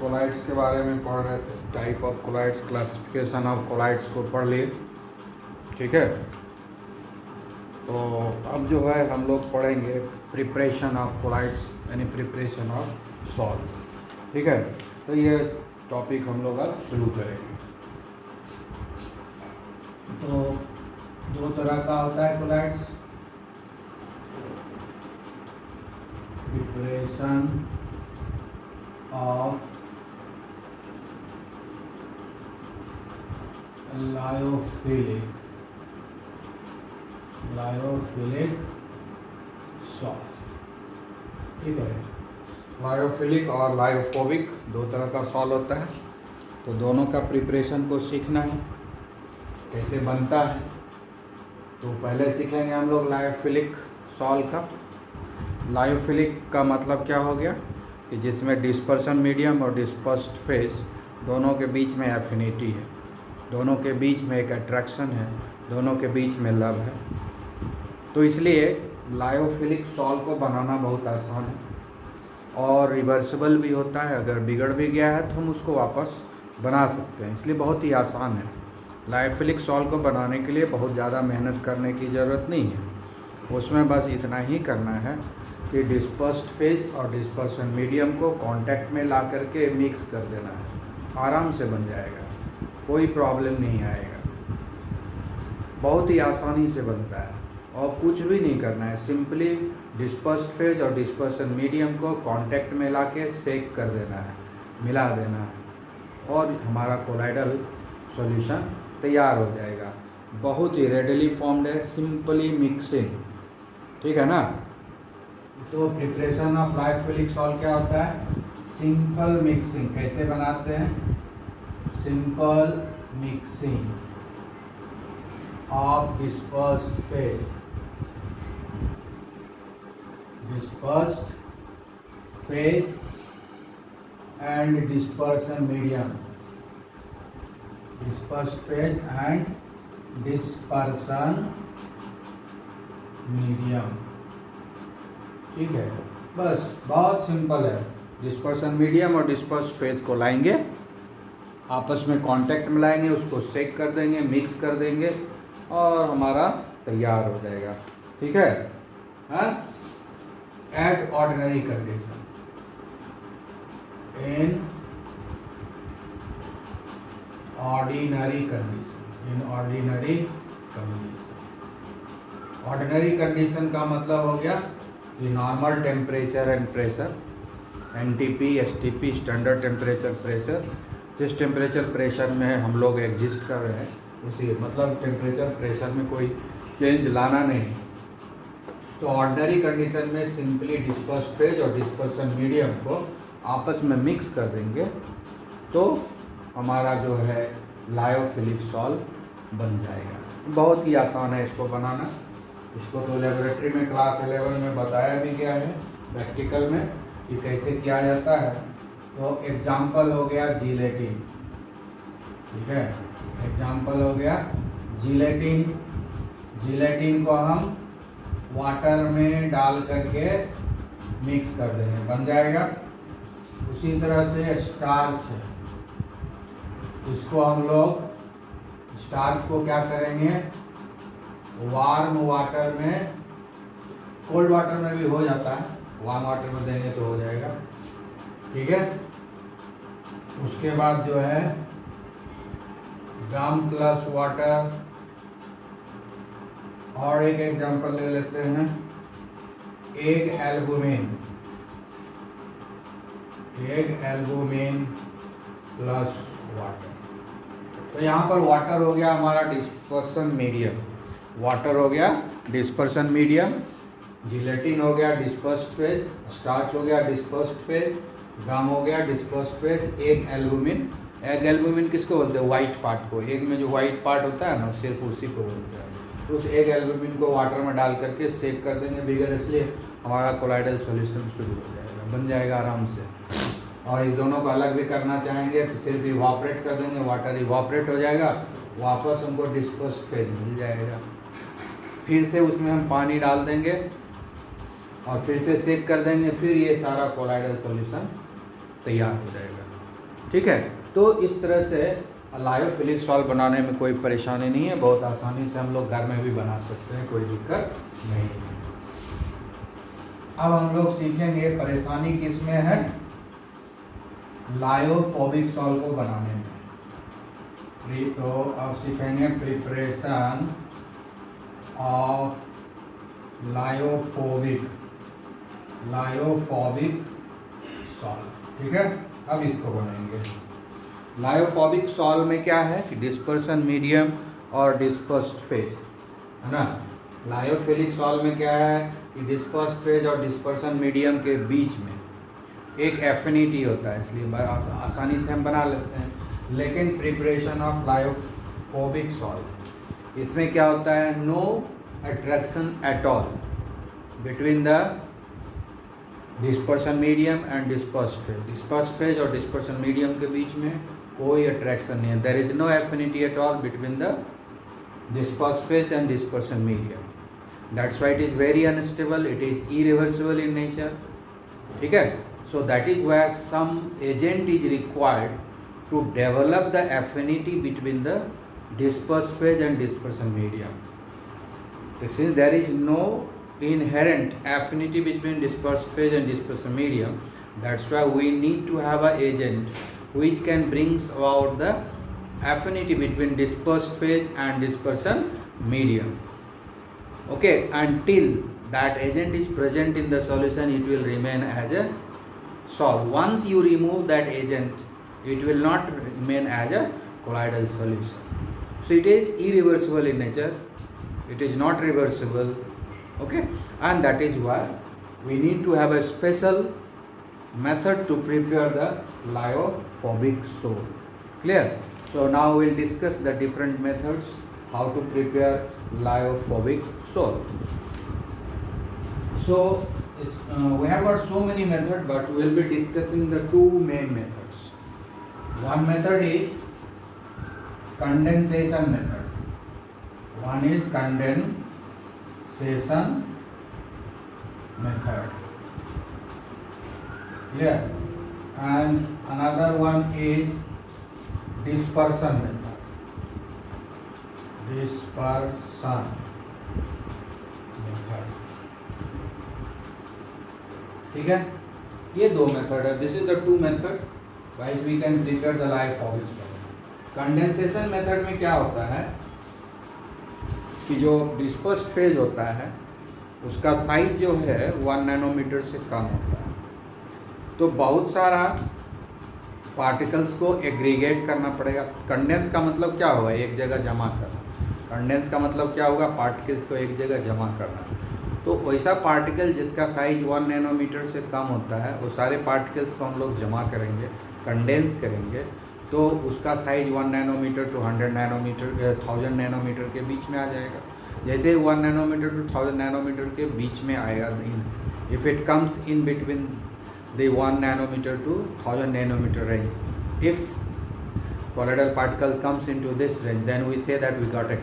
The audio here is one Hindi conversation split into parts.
कोलाइड्स के बारे में पढ़ रहे थे, type of colloids, classification of colloids को पढ़ लिए, ठीक है। तो अब जो है हम लोग पढ़ेंगे प्रिपरेशन ऑफ कोलाइड्स यानी प्रिपरेशन ऑफ सॉल्ट्स, ठीक है। तो ये टॉपिक हम लोग अब शुरू करेंगे। तो दो तरह का होता है colloids, preparation of lyophilic sol, ठीक है। लायोफिलिक और लायोफोबिक दो तरह का सॉल्ट होता है। तो दोनों का प्रिपरेशन को सीखना है, कैसे बनता है। तो पहले सीखेंगे हम लोग लायोफिलिक सॉल्ट का। लायोफिलिक का मतलब क्या हो गया कि जिसमें डिस्पर्सन मीडियम और डिस्पर्स्ड फेज दोनों के बीच में एफिनिटी है, दोनों के बीच में एक अट्रैक्शन है, दोनों के बीच में लव है। तो इसलिए लायोफिलिक सॉल्ट को बनाना बहुत आसान है और रिवर्सिबल भी होता है। अगर बिगड़ भी गया है तो हम उसको वापस बना सकते हैं, इसलिए बहुत ही आसान है। लायोफिलिक सॉल्ट को बनाने के लिए बहुत ज़्यादा मेहनत करने की ज़रूरत नहीं है। उसमें बस इतना ही करना है कि डिस्पर्स्ड फेज और डिस्पर्सन मीडियम को कांटेक्ट में ला करके मिक्स कर देना है, आराम से बन जाएगा, कोई प्रॉब्लम नहीं आएगा। बहुत ही आसानी से बनता है और कुछ भी नहीं करना है, सिंपली डिस्पर्स्ड फेज और डिस्पर्सन मीडियम को कांटेक्ट में ला के सेक कर देना है, मिला देना है और हमारा कोलाइडल सॉल्यूशन तैयार हो जाएगा। बहुत ही रेडिली फॉर्म्ड है, सिंपली मिक्सिंग, ठीक है ना। तो प्रिपरेशन ऑफ लायोफिलिक सॉल्ट क्या होता है? Simple mixing. कैसे बनाते हैं? Simple mixing of dispersed phase, and dispersion medium, dispersed phase and dispersion medium, ठीक है। बस बहुत सिंपल है। डिस्पर्सन मीडियम और डिस्पर्स्ड फेज को लाएंगे, आपस में कांटेक्ट में लाएंगे, उसको सेक कर देंगे, मिक्स कर देंगे और हमारा तैयार हो जाएगा, ठीक है। हाँ, at ordinary condition, in ordinary condition का मतलब हो गया कि normal temperature and pressure, NTP, STP, standard temperature pressure. जिस टेम्परेचर प्रेशर में हम लोग एग्जिस्ट कर रहे हैं उसी मतलब टेम्परेचर प्रेशर में कोई चेंज लाना नहीं। तो ऑर्डिनरी कंडीशन में सिंपली डिस्पर्स्ड फेज और डिस्पर्सन मीडियम को आपस में मिक्स कर देंगे तो हमारा जो है लायोफिलिक सॉल्ट बन जाएगा। बहुत ही आसान है इसको बनाना। इसको तो लेबोरेटरी में क्लास 11 में बताया भी गया है प्रैक्टिकल में कि कैसे किया जाता है। तो एग्जाम्पल हो गया जिलेटिन, ठीक है। एग्जाम्पल हो गया जिलेटिन। जिलेटिन को हम वाटर में डाल करके मिक्स कर देंगे, बन जाएगा। उसी तरह से स्टार्च है, इसको हम लोग स्टार्च को क्या करेंगे, वार्म वाटर में, कोल्ड वाटर में भी हो जाता है, वार्म वाटर में देंगे तो हो जाएगा, ठीक है। उसके बाद जो है गम प्लस वाटर। और एक एग्जांपल ले लेते हैं, एग एल्बुमिन प्लस वाटर। तो यहाँ पर वाटर हो गया हमारा डिस्पर्सन मीडियम, वाटर हो गया डिस्पर्सन मीडियम, जिलेटिन हो गया डिस्पर्स्ड फेज, स्टार्च हो गया डिस्पर्स्ड फेज, गम हो गया डिस्पर्स्ड फेज, एग एल्बुमिन किसको बोलते हैं? वाइट पार्ट को। एग में जो वाइट पार्ट होता है ना, सिर्फ उसी को बोलते हैं। तो उस एग एल्बुमिन को वाटर में डाल करके सेक कर देंगे विगरसली, हमारा कोलाइडल सॉल्यूशन शुरू हो जाएगा, बन जाएगा आराम से। और इस दोनों को अलग भी करना चाहेंगे तो सिर्फ इवापोरेट कर देंगे, वाटर इवापोरेट हो जाएगा, वापस हमको डिस्पर्स्ड फेज मिल जाएगा। फिर से उसमें हम पानी डाल देंगे और फिर से सेक कर देंगे, फिर ये सारा कोलाइडल सॉल्यूशन तैयार हो जाएगा। ठीक है, तो इस तरह से लायोफिलिक सॉल्ट बनाने में कोई परेशानी नहीं है, बहुत आसानी से हम लोग घर में भी बना सकते हैं, कोई दिक्कत नहीं है। अब हम लोग सीखेंगे परेशानी किस में है, लायोफोबिक सॉल्ट को बनाने में। तो अब सीखेंगे प्रिपरेशन ऑफ लायोफोबिक सॉल्ट। ठीक है, अब इसको बनाएंगे। लायोफोबिक सॉल्ट में क्या है कि डिस्पर्सन मीडियम और डिस्पर्स्ड फेज, है ना। लायोफिलिक सॉल्ट में क्या है कि डिस्पर्स्ड फेज और डिस्पर्सन मीडियम के बीच में एक एफिनिटी होता है, इसलिए आसानी से हम बना लेते हैं। लेकिन प्रिपरेशन ऑफ लायोफोबिक सॉल्ट, इसमें क्या होता है, no attraction at all between the dispersion medium and dispersed phase. Dispersed phase और डिस्पर्सन मीडियम के बीच में कोई अट्रैक्शन नहीं है। There is no affinity at all between the dispersed phase and dispersion medium. That's why it is very unstable, it is irreversible in nature. ठीक है, so that is why some agent is required to develop the affinity between the dispersed phase and dispersion medium. Since there is no inherent affinity between dispersed phase and dispersion medium, that's why we need to have an agent which can brings about the affinity between dispersed phase and dispersion medium. Okay, until that agent is present in the solution, it will remain as a salt. Once you remove that agent, it will not remain as a colloidal solution. So it is irreversible in nature, it is not reversible. Okay, and that is why we need to have a special method to prepare the lyophobic salt. Clear? So now we will discuss the different methods how to prepare lyophobic salt. So we have got so many methods, but we will be discussing the two main methods. One method is condensation method. One is condensation method. Clear? And another one is dispersion method. ठीक है, ये दो मेथड है। This is the two method by we can prepare the lyophobic sol. Condensation method में क्या होता है कि जो डिस्पर्स्ड फेज होता है उसका साइज जो है 1 नैनोमीटर से कम होता है, तो बहुत सारा पार्टिकल्स को एग्रीगेट करना पड़ेगा। कंडेंस का मतलब क्या होगा, एक जगह जमा करना। कंडेंस का मतलब क्या होगा, पार्टिकल्स को एक जगह जमा करना। तो वैसा पार्टिकल जिसका साइज 1 नैनोमीटर से कम होता है, वो सारे पार्टिकल्स को हम लोग जमा करेंगे, कंडेंस करेंगे, तो उसका size 1 nanometre to 100 nanometre 1000 nanometre के बीच में आ जाएगा। जैसे 1 नैनोमीटर टू 1000 नैनोमीटर के बीच में आएगा, if it comes in between the 1 nanometer to 1000 nanometer range, if colloidal particles comes into this range, then we say that we got a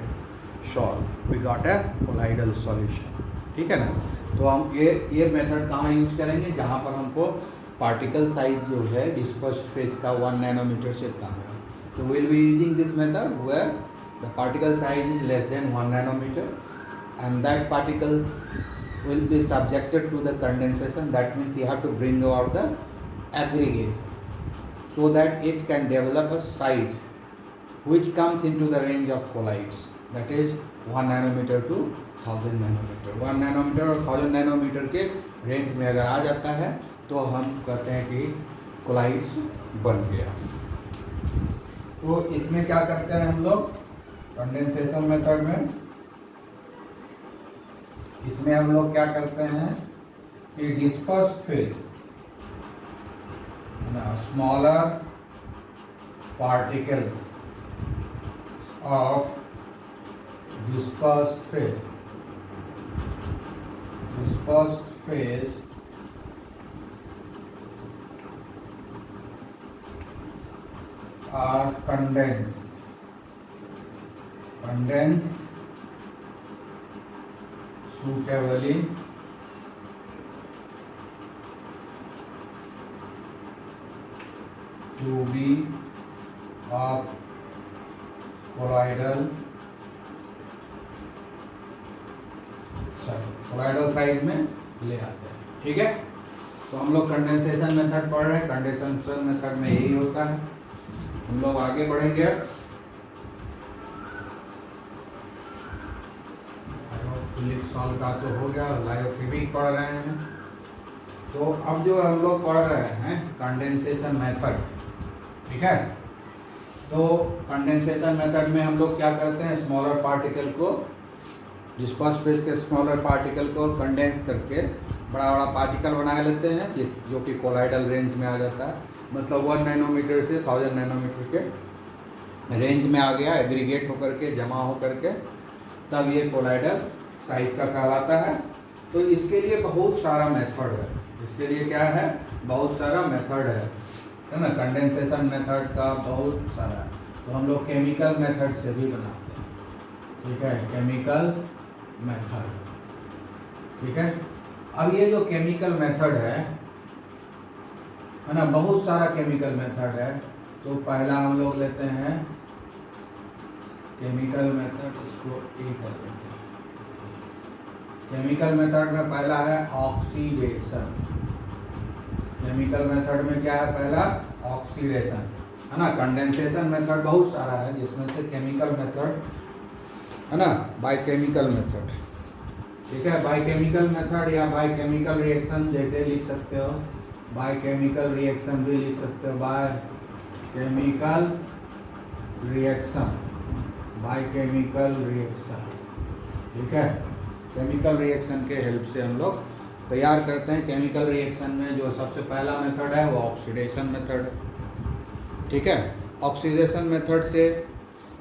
salt, we got a colloidal solution. ठीक है ना। तो हम ये मेथड कहाँ यूज करेंगे, जहाँ पर हमको पार्टिकल साइज जो है डिस्पर्स्ड फेज का 1 नैनोमीटर से कम है। तो we will be using this method where the particle size is less than 1 nanometre and that particles will be subjected to the condensation. That means you have to bring about the aggregation so that it can develop a size which comes into the range of colloids, that is 1 nanometer to 1000 nanometer. 1 nanometer और 1000 nanometer के रेंज में अगर आ जाता है तो हम कहते हैं कि colloids बन गया। तो इसमें क्या करते हैं हम लोग कंडेंसेशन मेथड में, इसमें हम लोग क्या करते हैं कि dispersed phase, smaller particles of dispersed phase are condensed suitably to be of colloidal size में ले आते हैं। ठीक है, तो हम लोग कंडेंसेशन मेथड पढ़ रहे हैं। कंडेंसेशन मेथड में यही होता है। हम लोग आगे बढ़ेंगे। लायोफिलिक सॉल्ट का तो हो गया, लायोफिलिक पढ़ रहे हैं। तो अब जो हम लोग पढ़ रहे हैं कंडेंसेशन मेथड। ठीक है, तो कंडेंसेशन मेथड में हम लोग क्या करते हैं, स्मॉलर पार्टिकल को, डिस्पर्स फेज के स्मॉलर पार्टिकल को कंडेंस करके बड़ा बड़ा पार्टिकल बना लेते हैं, जो कि कोलाइडल रेंज में आ जाता है। मतलब 1 नैनोमीटर से 1000 नैनोमीटर के रेंज में आ गया, एग्रीगेट होकर के, जमा होकर के, तब ये कोलाइडल साइज का कहलाता है। तो इसके लिए बहुत सारा मेथड है। इसके लिए क्या है, बहुत सारा मेथड है ना। कंडेंसेशन मेथड का बहुत सारा है। तो हम लोग केमिकल मेथड से भी बनाते हैं। ठीक है, केमिकल मेथड। ठीक है, अब ये जो केमिकल मेथड है ना, बहुत सारा केमिकल मेथड है। तो पहला हम लोग लेते हैं केमिकल मेथड, इसको ए कर देते हैं। केमिकल मेथड में पहला है ऑक्सीडेशन। केमिकल मेथड में क्या है, पहला ऑक्सीडेशन है ना। कंडेंसेशन मेथड बहुत सारा है, जिसमें से केमिकल मेथड है ना, बायोकेमिकल मेथड। ठीक है, बायोकेमिकल मेथड या बायोकेमिकल रिएक्शन जैसे लिख सकते हो, बायोकेमिकल रिएक्शन भी लिख सकते हो, बायोकेमिकल रिएक्शन, बायोकेमिकल रिएक्शन। ठीक है, केमिकल रिएक्शन के हेल्प से हम लोग तैयार करते हैं। केमिकल रिएक्शन में जो सबसे पहला मेथड है वो ऑक्सीडेशन मेथड है। ठीक है, ऑक्सीडेशन मेथड से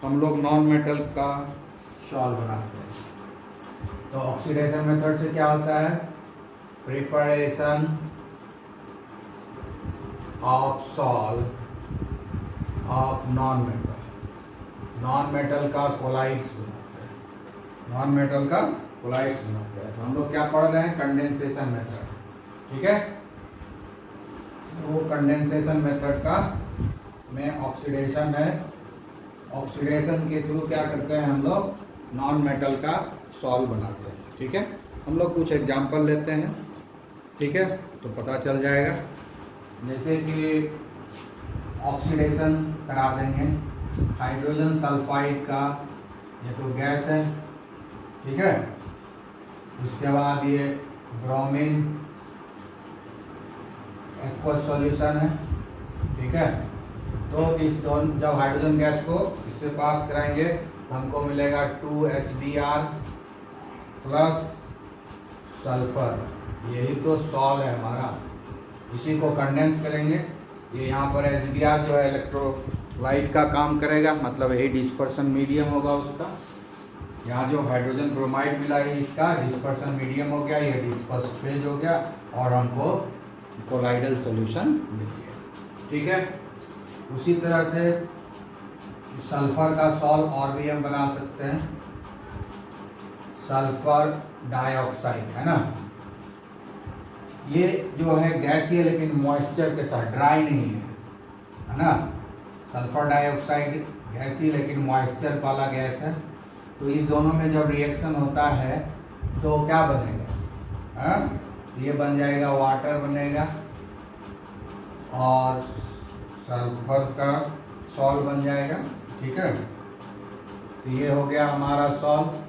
हम लोग नॉन मेटल का सॉल्ट बनाते हैं। तो ऑक्सीडेशन मेथड से क्या होता है, preparation of salt of non metal. Non metal का कोलाइड्स बनाते हैं, नॉन मेटल का कोलाइड्स बनाते हैं। तो हम लोग क्या पढ़ रहे हैं, कंडेंसेशन मेथड। ठीक है, वो कंडेंसेशन मेथड का में ऑक्सीडेशन है। ऑक्सीडेशन के थ्रू क्या करते हैं, हम लोग नॉन मेटल का सॉल्ट बनाते हैं। ठीक है, हम लोग कुछ एग्जांपल लेते हैं। ठीक है, तो पता चल जाएगा। जैसे कि ऑक्सीडेशन करा देंगे हाइड्रोजन सल्फाइड का, ये तो गैस है। ठीक है, उसके बाद ये ब्रोमीन एक्वस सॉल्यूशन है। ठीक है, तो इस दोनों जब हाइड्रोजन गैस को इससे पास कराएंगे तो हमको मिलेगा 2HBr प्लस सल्फर। यही तो सॉल्ट है हमारा। इसी को कंडेंस करेंगे। ये यहाँ पर HBr जो है इलेक्ट्रोलाइट का काम करेगा, मतलब यही डिस्पर्सन मीडियम होगा उसका। यहाँ जो हाइड्रोजन ब्रोमाइड मिला है इसका डिस्पर्सन मीडियम हो गया, ये डिस्पर्स फेज हो गया और हमको कोलाइडल सॉल्यूशन मिल गया। ठीक है, उसी तरह से सल्फर का सॉल्ट और भी हम बना सकते हैं। सल्फर डाइऑक्साइड है ना, ये जो है गैस ही है लेकिन मॉइस्चर के साथ, ड्राई नहीं है ना। सल्फर डाइऑक्साइड गैस ही लेकिन मॉइस्चर वाला गैस है। तो इस दोनों में जब रिएक्शन होता है तो क्या बनेगा, हाँ, ये बन जाएगा वाटर बनेगा और सल्फर का सॉल्ट बन जाएगा। ठीक है, तो ये हो गया हमारा सॉल्ट।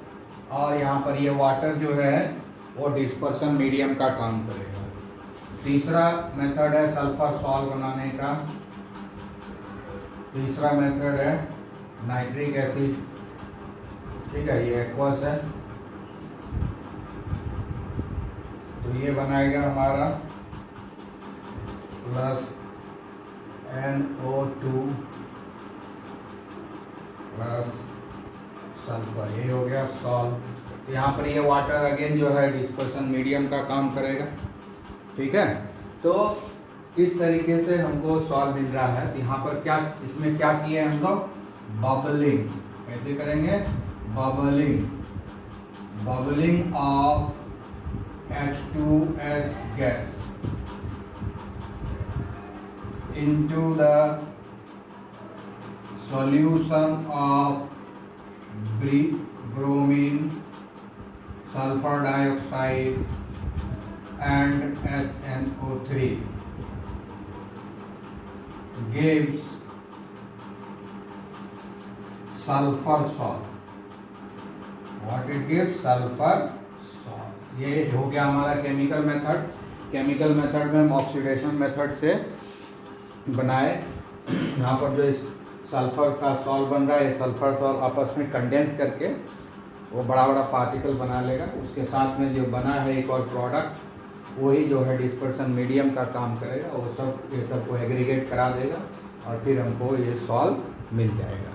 और यहाँ पर ये वाटर जो है वो डिस्पर्सन मीडियम का काम करेगा। तीसरा मेथड है सल्फर सॉल्ट बनाने का। तीसरा मेथड है नाइट्रिक एसिड। ठीक है, ये एक्वस है, तो ये बनाएगा हमारा प्लस NO2 प्लस सल्फर, ये हो गया सॉल्ट। तो यहाँ पर ये वाटर अगेन जो है डिस्पर्सन मीडियम का काम करेगा। ठीक है, तो इस तरीके से हमको सॉल्ट मिल रहा है। तो यहाँ पर क्या, इसमें क्या किए हम लोग, बबलिंग। कैसे करेंगे, bubbling, bubbling of H2S gas into the solution of bromine, sulfur dioxide and HNO3 gives sulfur salt. What it gives? Sulfur salt. ये हो गया हमारा केमिकल मेथड। केमिकल मेथड में हम ऑक्सीडेशन मेथड से बनाए। यहाँ पर जो इस सल्फर का सॉल्ट बन रहा है, ये सल्फर सॉल्ट आपस में कंडेंस करके वो बड़ा बड़ा पार्टिकल बना लेगा। उसके साथ में जो बना है एक और प्रोडक्ट, वही जो है डिस्पर्सन मीडियम का काम करेगा। वो सब ये सब को एग्रीगेट करा देगा और फिर हमको ये सॉल्ट मिल जाएगा।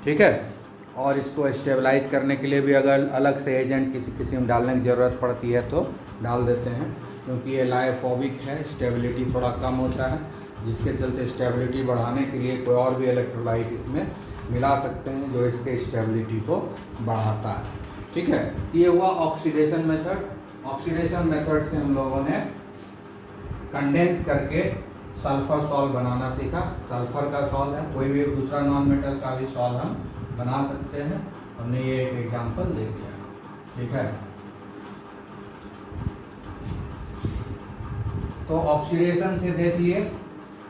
ठीक है। और इसको स्टेबलाइज करने के लिए भी अगर अलग से एजेंट किसी किसी में डालने की ज़रूरत पड़ती है तो डाल देते हैं, क्योंकि ये लायोफोबिक है, स्टेबिलिटी थोड़ा कम होता है, जिसके चलते स्टेबिलिटी बढ़ाने के लिए कोई और भी इलेक्ट्रोलाइट इसमें मिला सकते हैं जो इसके स्टेबिलिटी को बढ़ाता है। ठीक है। ये हुआ ऑक्सीडेशन मेथड। ऑक्सीडेशन मेथड से हम लोगों ने कंडेंस करके सल्फर सॉल्ट बनाना सीखा। सल्फर का सॉल्ट है, कोई भी दूसरा नॉन मेटल का भी सॉल्ट हम बना सकते हैं। हमने ये एक एग्जांपल दे दिया। ठीक है। तो ऑक्सीडेशन से देखिए,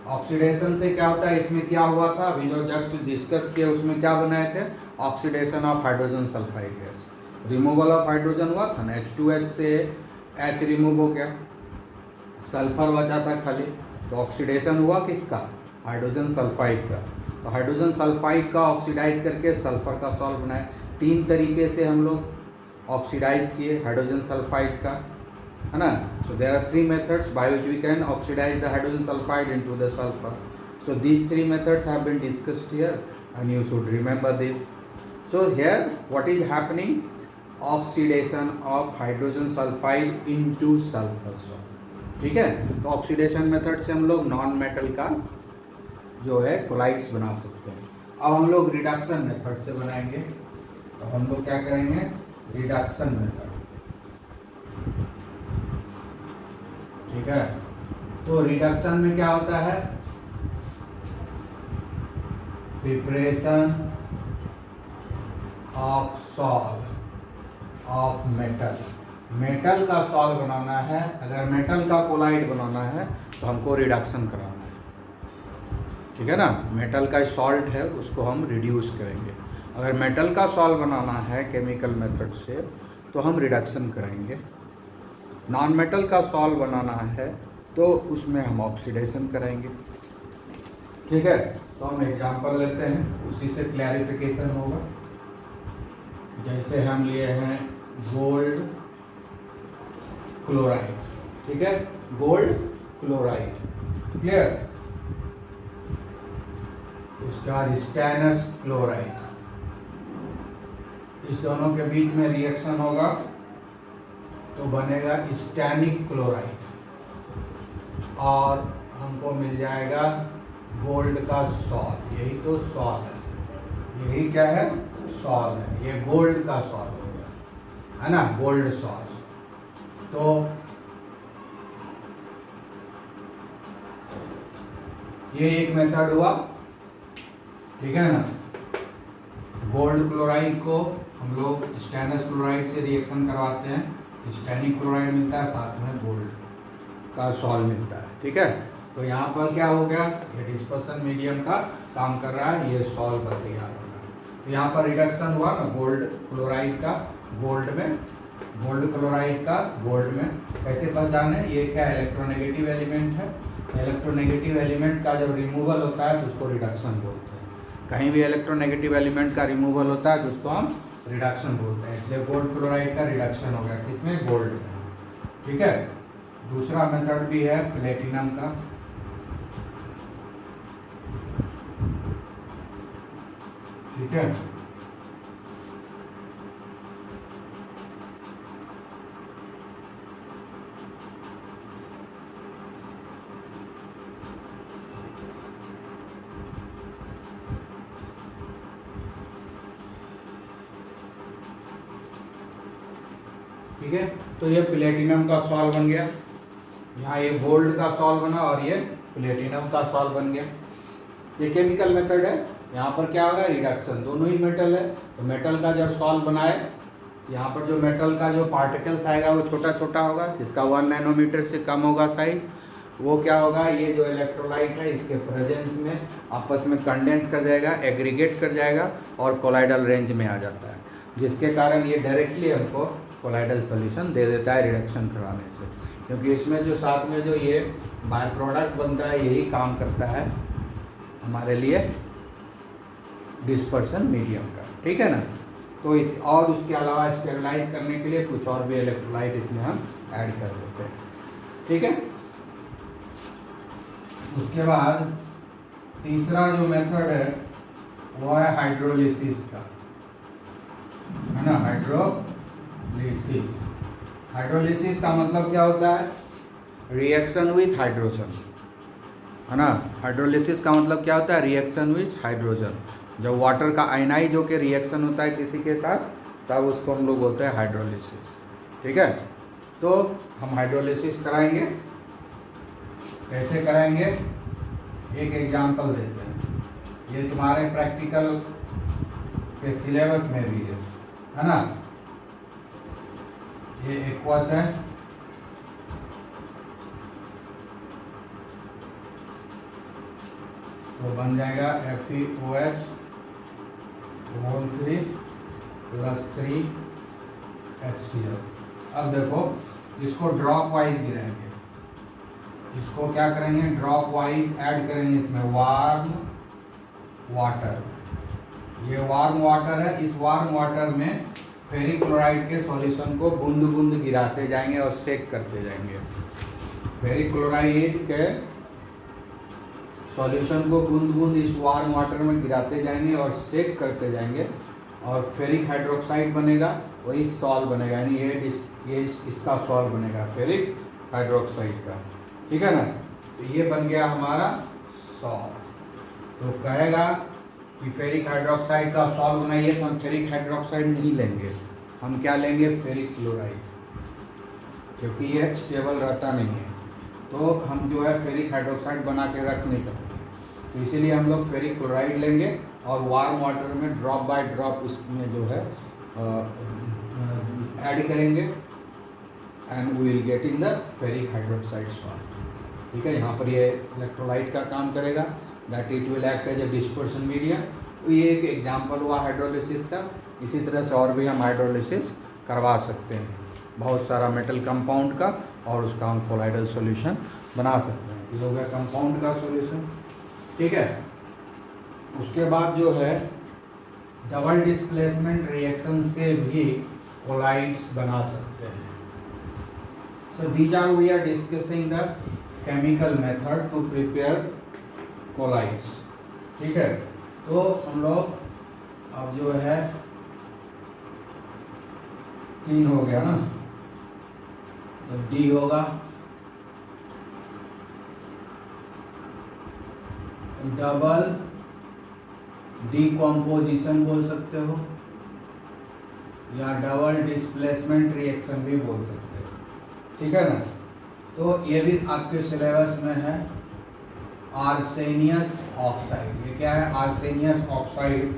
ऑक्सीडेशन से क्या होता है, इसमें क्या हुआ था अभी जो जस्ट डिस्कस किया, उसमें क्या बनाए थे? Oxidation of hydrogen sulphide gas, removal of hydrogen हुआ था ना, H2S से H रिमूव हो गया, सल्फर बचा था खाली। तो ऑक्सीडेशन हुआ किसका? हाइड्रोजन सल्फाइड का। तो हाइड्रोजन सल्फाइड का ऑक्सीडाइज करके सल्फर का सॉल्ट बनाए। 3 तरीके से हम लोग ऑक्सीडाइज किए हाइड्रोजन सल्फाइड का, है ना। So there are 3 methods by which we can oxidize the hydrogen sulfide into the sulfur. So these 3 methods have been discussed here and you should remember this. So here what is happening? Oxidation of hydrogen sulfide into sulfur salt. ठीक है। तो ऑक्सीडेशन मेथड से हम लोग नॉन मेटल का जो है कोलाइड्स बना सकते हैं। अब हम लोग रिडक्शन मेथड से बनाएंगे। तो हम लोग क्या करेंगे? Reduction method. ठीक है। तो रिडक्शन में क्या होता है? Preparation of salt of metal. Metal का सॉल्ट बनाना है। अगर मेटल का कोलाइड बनाना है तो हमको रिडक्शन कराना है। ठीक है ना। मेटल का सॉल्ट है उसको हम रिड्यूस करेंगे। अगर मेटल का सॉल्ट बनाना है केमिकल मेथड से तो हम रिडक्शन करेंगे। नॉन मेटल का सॉल्ट बनाना है तो उसमें हम ऑक्सीडेशन करेंगे। ठीक है। तो हम एग्जांपल लेते हैं, उसी से क्लैरिफिकेशन होगा। जैसे हम लिए हैं गोल्ड क्लोराइड। ठीक है। Gold chloride, clear. उसके बाद स्टेनस क्लोराइड। इस दोनों के बीच में रिएक्शन होगा तो बनेगा स्टैनिक क्लोराइड और हमको मिल जाएगा गोल्ड का सॉल्ट। यही तो सॉल्ट है, यही क्या है? सॉल्ट है। ये गोल्ड का सॉल्ट हो गया, है ना, गोल्ड सॉल्ट। तो ये एक मेथड हुआ। ठीक है ना। गोल्ड क्लोराइड को हम लोग स्टेनस क्लोराइड से रिएक्शन करवाते हैं, स्टैनिक क्लोराइड मिलता है, साथ में गोल्ड का सॉल्ट मिलता है। ठीक है। तो यहाँ पर क्या हो गया? ये डिस्पर्सन मीडियम का काम कर रहा है, ये सॉल्ट तैयार हो रहा है। तो यहाँ पर रिडक्शन हुआ ना गोल्ड क्लोराइड का गोल्ड में, गोल्ड क्लोराइड का गोल्ड में। कैसे पहचाने? ये क्या इलेक्ट्रोनेगेटिव एलिमेंट है। इलेक्ट्रोनेगेटिव एलिमेंट का जब रिमूवल होता है तो उसको रिडक्शन बोलते हैं। कहीं भी इलेक्ट्रोनेगेटिव एलिमेंट का रिमूवल होता है तो उसको हम रिडक्शन बोलते हैं। इसलिए गोल्ड क्लोराइड का रिडक्शन हो गया किसमें? गोल्ड में। ठीक है। दूसरा मेथड भी है प्लेटिनम का। ठीक है। ठीक है। तो ये प्लेटिनम का सॉल्ट बन गया। यहाँ ये गोल्ड का सॉल्ट बना और ये प्लेटिनम का सॉल्व बन गया। ये केमिकल मेथड है। यहाँ पर क्या हो रहा है, रिडक्शन, दोनों ही मेटल है तो मेटल का जब सॉल्व बनाए, यहाँ पर जो मेटल का जो पार्टिकल्स आएगा वो छोटा छोटा होगा, जिसका 1 नैनोमीटर से कम होगा साइज। वो क्या होगा, ये जो इलेक्ट्रोलाइट है इसके प्रेजेंस में आपस में कंडेंस कर जाएगा, एग्रीगेट कर जाएगा और कोलाइडल रेंज में आ जाता है, जिसके कारण ये डायरेक्टली हमको कोलाइडल सॉल्यूशन दे देता है रिडक्शन करवाने से। क्योंकि इसमें जो साथ में जो ये बाय प्रोडक्ट बनता है यही काम करता है हमारे लिए डिस्पर्सन मीडियम का, ठीक है ना। तो इस और उसके अलावा स्टेबलाइज करने के लिए कुछ और भी इलेक्ट्रोलाइट इसमें हम ऐड कर देते हैं, ठीक है। उसके बाद तीसरा जो मेथड है वो है हाइड्रोलिसिस का, है ना। हाइड्रोलिसिस, हाइड्रोलिसिस का मतलब क्या होता है, रिएक्शन विथ हाइड्रोजन, है ना। हाइड्रोलिसिस का मतलब क्या होता है, रिएक्शन विथ हाइड्रोजन। जब वाटर का आयनाइज होकर रिएक्शन होता है किसी के साथ, तब उसको हम लोग बोलते हैं हाइड्रोलिसिस, ठीक है। तो हम हाइड्रोलिसिस कराएंगे, कैसे कराएंगे, एक एग्जांपल देते हैं। ये तुम्हारे प्रैक्टिकल के सिलेबस में भी है ना। ये एक्वस है, तो बन जाएगा FeOH होल 3 + 3 HCl। अब देखो इसको ड्रॉप वाइज गिराएंगे, इसको क्या करेंगे, ड्रॉप वाइज ऐड करेंगे इसमें वार्म वाटर। ये वार्म वाटर है, इस वार्म वाटर में फेरिक क्लोराइड के सॉल्यूशन को बूंद बूंद गिराते जाएंगे और सेक करते जाएंगे। फेरिक क्लोराइड के सॉल्यूशन को बूंद बूंद इस वार्म वाटर में गिराते जाएंगे और सेक करते जाएंगे, और फेरिक हाइड्रोक्साइड बनेगा, वही सॉल्व बनेगा, यानी ये इसका सॉल्व बनेगा फेरिक हाइड्रोक्साइड का, ठीक है ना। तो ये बन गया हमारा सॉल्व। तो कहेगा कि फेरिक हाइड्रोक्साइड का सॉल्व बनाइए, तो हम फेरिक हाइड्रोक्साइड नहीं लेंगे, हम क्या लेंगे, फेरिक क्लोराइड, क्योंकि ये स्टेबल रहता नहीं है, तो हम जो है फेरिक हाइड्रोक्साइड बना के रख नहीं सकते। तो इसीलिए हम लोग फेरिक क्लोराइड लेंगे और वार्म वाटर में ड्रॉप बाय ड्रॉप उसमें जो है ऐड करेंगे, and we will get in the ferric hydroxide sol, ठीक है। यहाँ पर ये इलेक्ट्रोलाइट का काम करेगा, that it will act as a dispersion medium. तो ये एक एग्जांपल हुआ हाइड्रोलिसिस का। इसी तरह से और भी हम हाइड्रोलिसिस करवा सकते हैं, बहुत सारा मेटल कंपाउंड का, और उसका हम कोलाइडल सॉल्यूशन बना सकते हैं। ये हो गया कंपाउंड का सॉल्यूशन, ठीक है। उसके बाद जो है डबल डिस्प्लेसमेंट रिएक्शन से भी कोलाइड्स बना सकते हैं। So these are we are discussing the chemical method to prepare colloids, ठीक है। तो हम लोग अब जो है 3 हो गया ना, तो डी होगा डबल डीकॉम्पोजिशन बोल सकते हो, या डबल डिस्प्लेसमेंट रिएक्शन भी बोल सकते हो, ठीक है ना। तो ये भी आपके सिलेबस में है, आर्सेनियस ऑक्साइड। ये क्या है, आर्सेनियस ऑक्साइड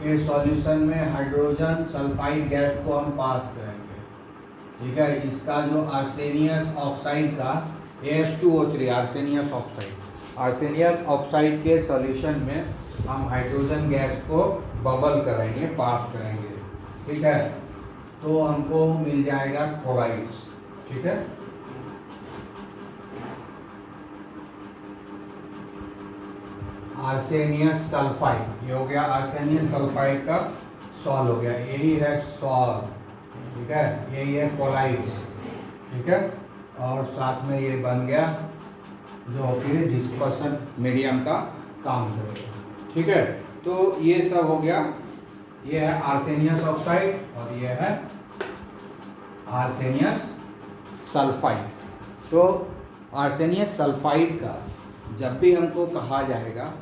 के सॉल्यूशन में हाइड्रोजन सल्फाइड गैस को हम पास करेंगे, ठीक है। इसका जो आर्सेनियस ऑक्साइड का AS2O3 आर्सेनियस ऑक्साइड, आर्सेनियस ऑक्साइड के सॉल्यूशन में हम हाइड्रोजन गैस को बबल करेंगे, पास करेंगे, ठीक है। तो हमको मिल जाएगा कोलाइड्स, ठीक है। आर्सेनियस सल्फाइड, ये हो गया आर्सेनियस सल्फाइड का सॉल्व हो गया, यही है सॉल्व, ठीक है। यही है कोलाइड्स, ठीक है। और साथ में ये बन गया जो कि डिस्पर्सन मीडियम का काम करेगा, ठीक है। तो ये सब हो गया, ये है आर्सेनियस ऑक्साइड और ये है आर्सेनियस सल्फाइड। तो आर्सेनियस सल्फाइड का जब भी हमको कहा जाएगा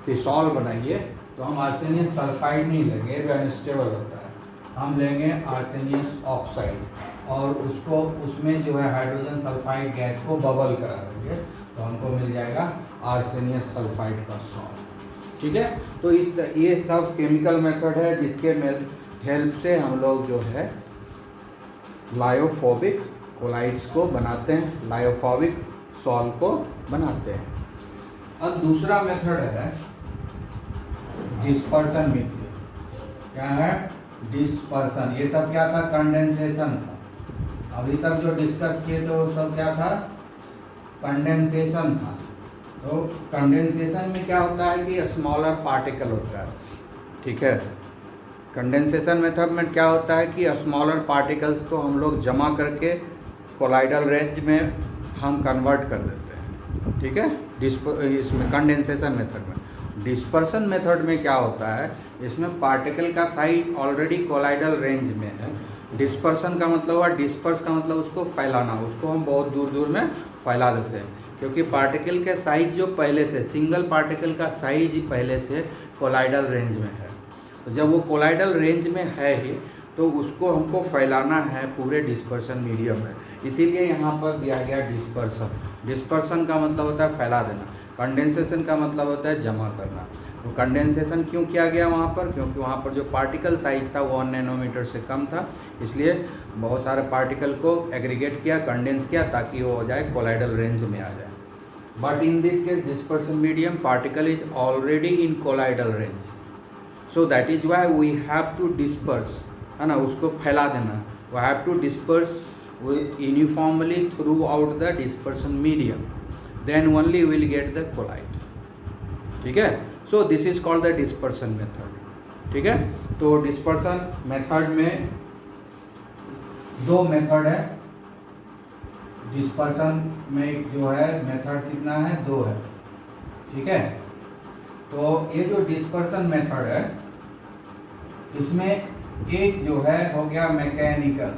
कि सॉल्व बनाइए, तो हम आर्सेनियस सल्फाइड नहीं लेंगे, वो अनस्टेबल होता है, हम लेंगे आर्सेनियस ऑक्साइड। और उसको उसमें जो है हाइड्रोजन सल्फाइड गैस को बबल करा देंगे तो हमको मिल जाएगा आर्सेनियस सल्फाइड का सॉल्ट। ठीक है, तो ये सब केमिकल मेथड है जिसके हेल्प से हम लोग जो है लायोफोबिक कोलाइड्स को बनाते हैं, लायोफोबिक सॉल्ट को बनाते हैं। अब दूसरा मेथड है डिस्पर्सन मेथड। क्या है? डिस्पर्सन। ये सब क्या था? कंडेंसेशन था। अभी तक जो डिस्कस किए थे वो सब क्या था? कंडेंसेशन था। तो कंडेंसेशन में क्या होता है कि स्मॉलर पार्टिकल होता है। ठीक है, कंडेंसेशन मेथड में क्या होता है कि स्मॉलर पार्टिकल्स को हम लोग जमा करके कोलाइडल रेंज में हम कन्वर्ट कर देते हैं। ठीक है, इसमें कंडेंसेशन मेथड में। डिस्पर्सन मेथड में क्या होता है, इसमें पार्टिकल का साइज ऑलरेडी कोलाइडल रेंज में है। डिस्पर्सन का मतलब हुआ, डिस्पर्स का मतलब उसको फैलाना, उसको हम बहुत दूर दूर में फैला देते हैं क्योंकि पार्टिकल के साइज जो पहले से, सिंगल पार्टिकल का साइज ही पहले से कोलाइडल रेंज में है। तो जब वो कोलाइडल रेंज में है ही तो उसको हमको फैलाना है पूरे डिस्पर्सन मीडियम में, इसीलिए यहाँ पर दिया गया डिस्पर्सन। डिस्पर्सन का मतलब होता है फैला देना, कंडेंसेशन का मतलब होता है जमा करना। तो कंडेंसेशन क्यों किया गया वहाँ पर? क्योंकि वहाँ पर जो पार्टिकल साइज था वो 1 नैनोमीटर से कम था, इसलिए बहुत सारे पार्टिकल को एग्रीगेट किया, कंडेंस किया ताकि वो हो जाए कोलाइडल रेंज में आ जाए। But in this case dispersion medium particle is already in colloidal range, so that is why we have to disperse, है ना, उसको फैला देना। We have to disperse uniformly throughout the dispersion medium, then only will get the colloid. ठीक है, so this is called the dispersion method. ठीक है, तो डिस्पर्सन मेथड में दो मेथड है। डिस्पर्सन में जो है मेथड कितना है? दो है। ठीक है, तो ये जो डिस्पर्सन मेथड है इसमें एक जो है हो गया मैकेनिकल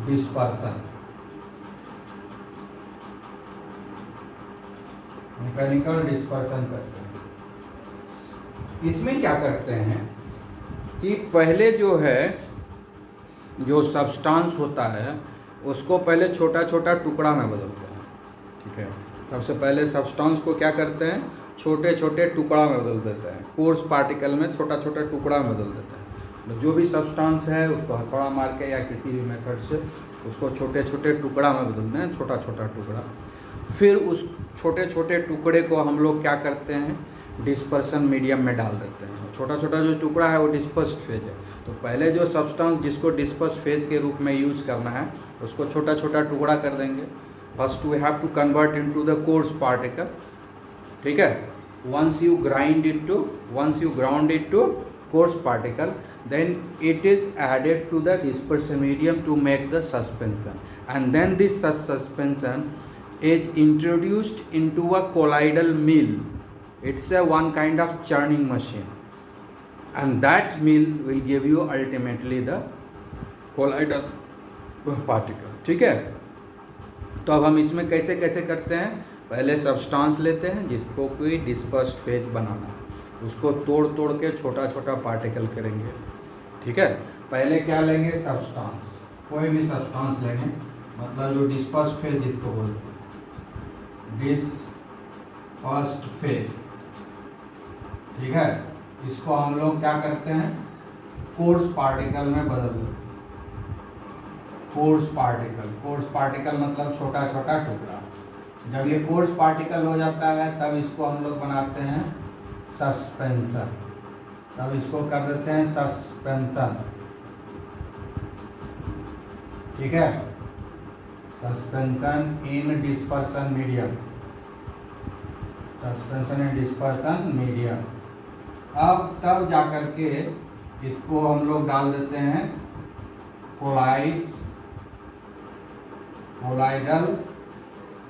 डिस्पर्सन। मैकेनिकल डिस्पर्सन करते हैं। इसमें क्या करते हैं कि पहले जो है जो सब्सटेंस होता है उसको पहले छोटा छोटा टुकड़ा में बदलते हैं। ठीक है, सबसे पहले सब्सटेंस को क्या करते हैं? छोटे छोटे टुकड़ा में बदल देते हैं, कोर्स पार्टिकल में छोटा छोटा टुकड़ा में बदल देते हैं। जो भी सब्सटेंस है उसको हथौड़ा मार के या किसी भी मेथड से उसको छोटे छोटे टुकड़ा में बदलते हैं, छोटा छोटा टुकड़ा। फिर उस छोटे छोटे टुकड़े को हम लोग क्या करते हैं? डिस्पर्सन मीडियम में डाल देते हैं। छोटा छोटा जो टुकड़ा है वो डिस्पर्स्ड फेज है। तो पहले जो सब्सटेंस जिसको डिस्पर्स फेज के रूप में यूज करना है उसको छोटा छोटा टुकड़ा कर देंगे। First we have to convert into the coarse particle. ठीक है, once you ground it to coarse particle, then it is added to the dispersion medium to make the suspension, and then this suspension is introduced into a colloidal mill. It's a one kind of churning machine, and that mill will give you ultimately the colloidal particle. ठीक है, तो अब हम इसमें कैसे कैसे करते हैं? पहले सब्सटेंस लेते हैं जिसको कोई डिस्पर्स्ड फेज बनाना है, उसको तोड़ तोड़ के छोटा छोटा पार्टिकल करेंगे। ठीक है, पहले क्या लेंगे? सब्सटेंस, कोई भी सब्सटेंस लेंगे, मतलब जो डिस्पर्स्ड फेज जिसको बोलते हैं, डिस्पर्स्ड फेज। ठीक है, इसको हम लोग क्या करते हैं? कोर्स पार्टिकल में बदल देते हैं। कोर्स पार्टिकल मतलब छोटा छोटा टुकड़ा। जब ये कोर्स पार्टिकल हो जाता है तब इसको हम लोग बनाते हैं सस्पेंशन, तब इसको कर देते हैं सस्पेंशन। ठीक है, सस्पेंशन इन डिस्पर्सन मीडियम, सस्पेंशन इन डिस्पर्सन मीडियम। अब तब जाकर के इसको हम लोग डाल देते हैं कोलाइडल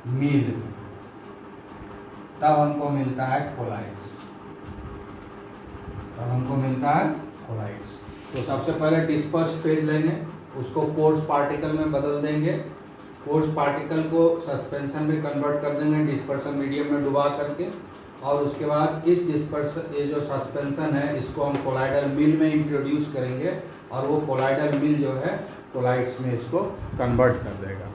मिल, तब हमको मिलता है कोलाइड्स, तो सबसे पहले डिस्पर्स्ड फेज लेंगे, उसको कोर्स पार्टिकल में बदल देंगे, कोर्स पार्टिकल को सस्पेंशन में कन्वर्ट कर देंगे डिस्पर्सन मीडियम में डुबा करके, और उसके बाद इस डिस्पर्सन, ये जो सस्पेंशन है इसको हम कोलाइडल मिल में इंट्रोड्यूस करेंगे और वो कोलाइडल मिल जो है कोलाइड्स में इसको कन्वर्ट कर देगा।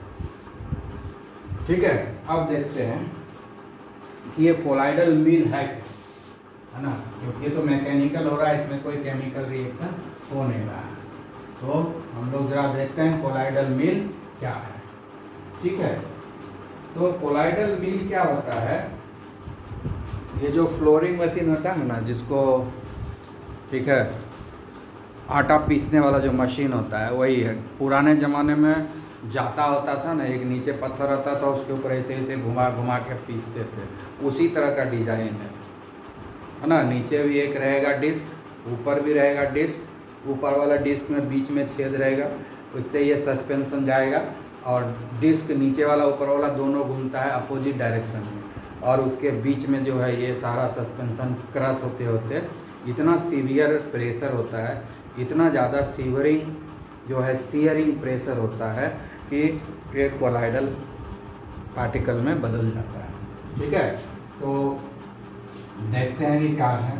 ठीक है, अब देखते हैं कि ये कोलाइडल मिल है ना, क्योंकि ये तो मैकेनिकल हो रहा है, इसमें कोई केमिकल रिएक्शन हो नहीं रहा है। तो हम लोग जरा देखते हैं कोलाइडल मिल क्या है। ठीक है, तो कोलाइडल मिल क्या होता है, ये जो फ्लोरिंग मशीन होता है ना जिसको, ठीक है, आटा पीसने वाला जो मशीन होता है वही है। पुराने ज़माने में जाता होता था ना, एक नीचे पत्थर होता था, उसके ऊपर ऐसे ऐसे घुमा घुमा के पीसते थे, उसी तरह का डिज़ाइन है ना। नीचे भी एक रहेगा डिस्क, ऊपर भी रहेगा डिस्क, ऊपर वाला डिस्क में बीच में छेद रहेगा, उससे ये सस्पेंशन जाएगा, और डिस्क नीचे वाला ऊपर वाला दोनों घूमता है अपोजिट डायरेक्शन में, और उसके बीच में जो है ये सारा सस्पेंशन क्रश होते होते इतना सीवियर प्रेशर होता है, इतना ज़्यादा सीवरिंग जो है सीयरिंग प्रेशर होता है कि एक कोलाइडल पार्टिकल में बदल जाता है। ठीक है, तो देखते हैं कि क्या है।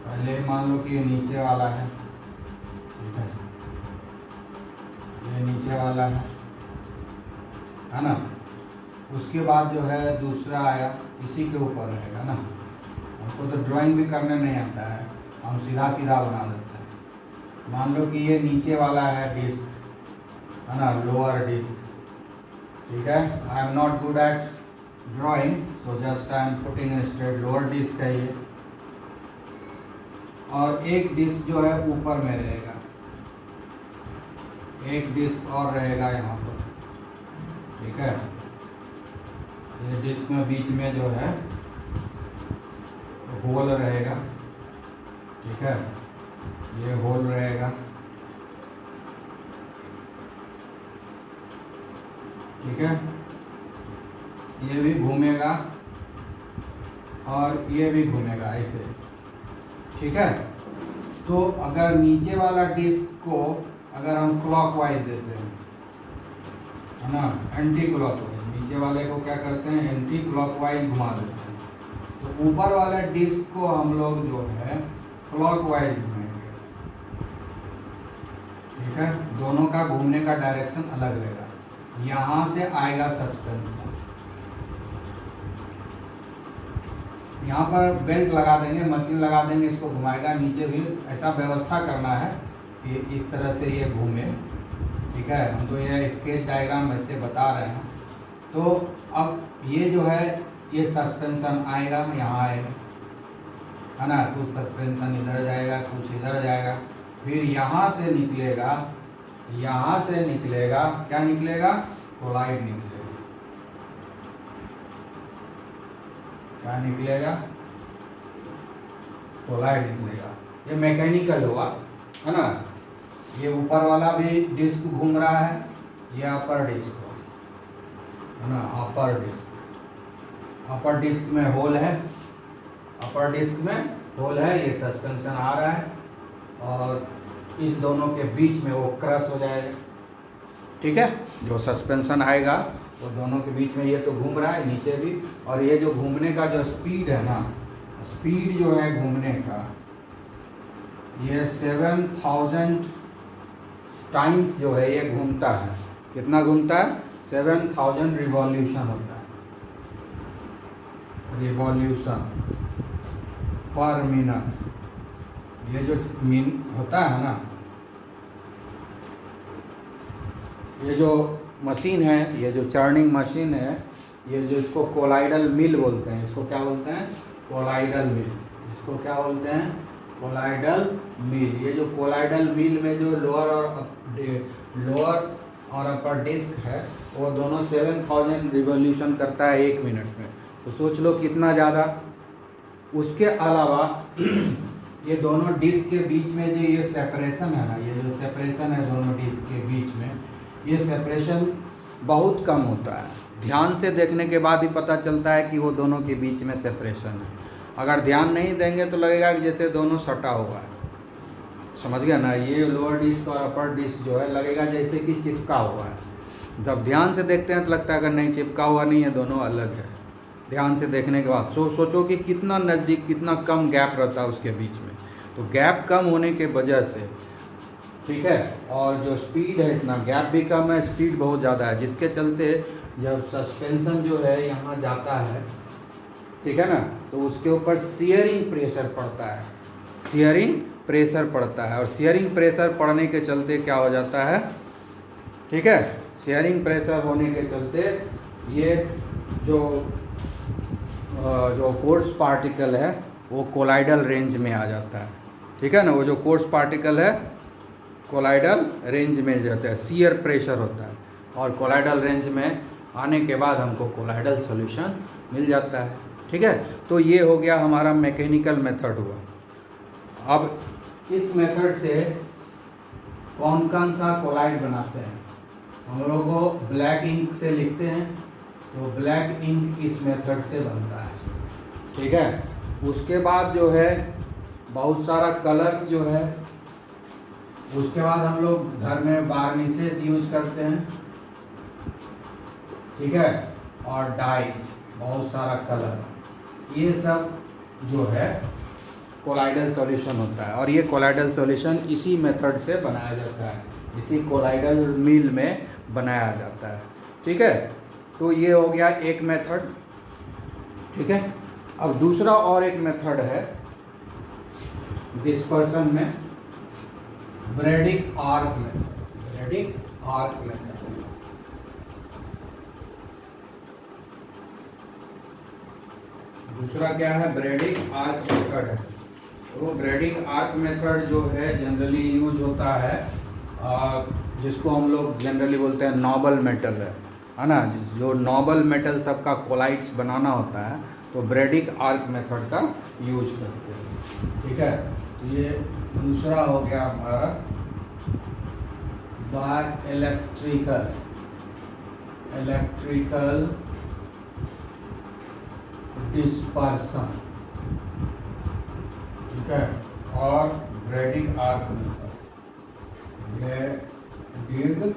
पहले मान लो कि ये नीचे वाला है, ठीक है, ये नीचे वाला है ना। उसके बाद जो है दूसरा आया, इसी के ऊपर रहेगा ना। हमको तो ड्राइंग भी करने नहीं आता है, हम सीधा सीधा बना देते हैं। मान लो कि ये नीचे वाला है डिस्क, है ना, लोअर डिस्क। ठीक है, I am not good at drawing, so just I am putting in straight, lower disc है ये। और एक डिस्क जो है ऊपर में रहेगा, एक डिस्क और रहेगा यहाँ पर। ठीक है, ये डिस्क में बीच में जो है होल रहेगा। ठीक है, ये होल रहेगा। ठीक है, ये भी घूमेगा और ये भी घूमेगा ऐसे। ठीक है, तो अगर नीचे वाला डिस्क को अगर हम क्लॉकवाइज देते हैं, है ना, एंटी क्लॉकवाइज, नीचे वाले को क्या करते हैं एंटी क्लॉकवाइज घुमा देते हैं, तो ऊपर वाले डिस्क को हम लोग जो है क्लॉकवाइज घुमाएंगे। ठीक है, दोनों का घूमने का डायरेक्शन अलग रहेगा। यहाँ से आएगा सस्पेंशन, यहाँ पर बेल्ट लगा देंगे, मशीन लगा देंगे, इसको घुमाएगा। नीचे भी ऐसा व्यवस्था करना है कि इस तरह से ये घूमे। ठीक है, हम तो ये स्केच डायग्राम ऐसे बता रहे हैं। तो अब ये जो है ये सस्पेंशन आएगा, यहाँ आएगा, है ना, कुछ सस्पेंशन इधर जाएगा, कुछ इधर जाएगा, फिर यहाँ से निकलेगा, यहाँ से निकलेगा, क्या निकलेगा, कोलाइड निकलेगा। क्या निकलेगा, कोलाइड निकलेगा। ये मैकेनिकल हुआ, है ना। ये ऊपर वाला भी डिस्क घूम रहा है, ये अपर डिस्क है ना, अपर डिस्क। अपर डिस्क में होल है, अपर डिस्क में होल है, ये सस्पेंशन आ रहा है और इस दोनों के बीच में वो क्रश हो जाएगा। ठीक है, जो सस्पेंशन आएगा वो दोनों के बीच में, ये तो घूम रहा है नीचे भी, और ये जो घूमने का जो स्पीड है ना, स्पीड जो है घूमने का, ये 7000 टाइम्स जो है ये घूमता है। कितना घूमता है, 7000 रिवॉल्यूशन होता है, रिवॉल्यूशन पर मिनट। ये जो होता है ना, ये जो मशीन है, ये जो चर्निंग मशीन है, ये जो इसको कोलाइडल मिल बोलते हैं, इसको क्या बोलते हैं, कोलाइडल मिल। इसको क्या बोलते हैं, कोलाइडल मिल। ये जो कोलाइडल मिल में जो लोअर और अपर डिस्क है, वो दोनों 7000 रिवॉल्यूशन करता है 1 मिनट में। तो सोच लो कितना ज़्यादा। उसके अलावा ये दोनों डिस्क के बीच में जो ये सेपरेशन है ना, ये जो सेपरेशन है दोनों डिस्क के बीच में, ये सेपरेशन बहुत कम होता है। ध्यान से देखने के बाद ही पता चलता है कि वो दोनों के बीच में सेपरेशन है। अगर ध्यान नहीं देंगे तो लगेगा कि जैसे दोनों सटा हुआ है। समझ गया ना, ये लोअर डिस्क और अपर डिस्क जो है लगेगा जैसे कि चिपका हुआ है। जब ध्यान से देखते हैं तो लगता है अगर नहीं, चिपका हुआ नहीं है, दोनों अलग है। ध्यान से देखने के बाद सोचो कि कितना नज़दीक, कितना कम गैप रहता है उसके बीच में। तो गैप कम होने के वजह से, ठीक है, और जो स्पीड है इतना, गैप भी कम है, स्पीड बहुत ज़्यादा है, जिसके चलते जब सस्पेंशन जो है यहाँ जाता है, ठीक है ना, तो उसके ऊपर शियरिंग प्रेशर पड़ता है, शियरिंग प्रेशर पड़ता है, और शियरिंग प्रेशर पड़ने के चलते क्या हो जाता है, ठीक है, शियरिंग प्रेशर होने के चलते ये जो कोर्स पार्टिकल है वो कोलाइडल रेंज में आ जाता है, ठीक है ना, वो जो कोर्स पार्टिकल है कोलाइडल रेंज में जाता है, शियर प्रेशर होता है, और कोलाइडल रेंज में आने के बाद हमको कोलाइडल सॉल्यूशन मिल जाता है, ठीक है। तो ये हो गया हमारा मैकेनिकल मेथड हुआ। अब इस मेथड से कौन कौन सा कोलाइड बनाते हैं, हम लोग को ब्लैक इंक से लिखते हैं, तो ब्लैक इंक इस मेथड से बनता है, ठीक है। उसके बाद जो है बहुत सारा कलर्स जो है, उसके बाद हम लोग घर में वार्निशेस यूज करते हैं, ठीक है, और डाइज, बहुत सारा कलर, ये सब जो है कोलाइडल सॉल्यूशन होता है, और ये कोलाइडल सॉल्यूशन इसी मेथड से बनाया जाता है, इसी कोलाइडल मिल में बनाया जाता है, ठीक है। तो ये हो गया एक मेथड, ठीक है। अब दूसरा और एक मेथड है डिस्पर्सन में, ब्रैडिक arc method, Bredig arc method. दूसरा क्या है, ब्रैडिक आर्क मेथड है। तो ब्रैडिक आर्क मेथड जो है जनरली यूज होता है, जिसको हम लोग जनरली बोलते हैं नोबल मेटल है ना, जो नोबल मेटल सबका कोलाइड्स बनाना होता है, तो ब्रैडिक आर्क मेथड का यूज करते हैं, ठीक है। तो ये दूसरा हो गया हमारा बाय इलेक्ट्रिकल डिस्पर्सन, ठीक है, और Bredig arc method, Bredig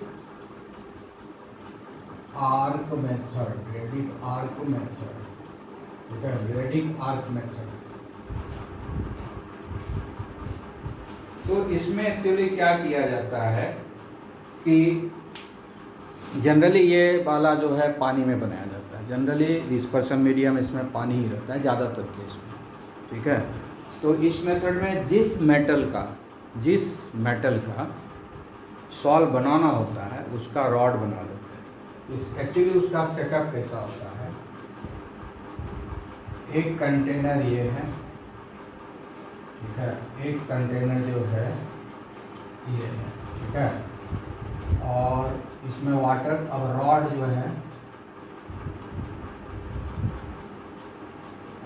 arc method, Bredig arc method, ठीक है, ब्रैडिक आर्क मेथड। तो इसमें एक्चुअली क्या किया जाता है कि जनरली ये वाला जो है पानी में बनाया जाता है, जनरली डिस्पर्सन मीडियम इसमें पानी ही रहता है ज़्यादातर केस में, ठीक है। तो इस मेथड में जिस मेटल का सॉल्व बनाना होता है उसका रॉड बना देते हैं। इस एक्चुअली उसका सेटअप कैसा होता है, एक कंटेनर ये है, ठीक है, एक कंटेनर जो है ये है, ठीक है, और इसमें वाटर, अब रॉड जो है,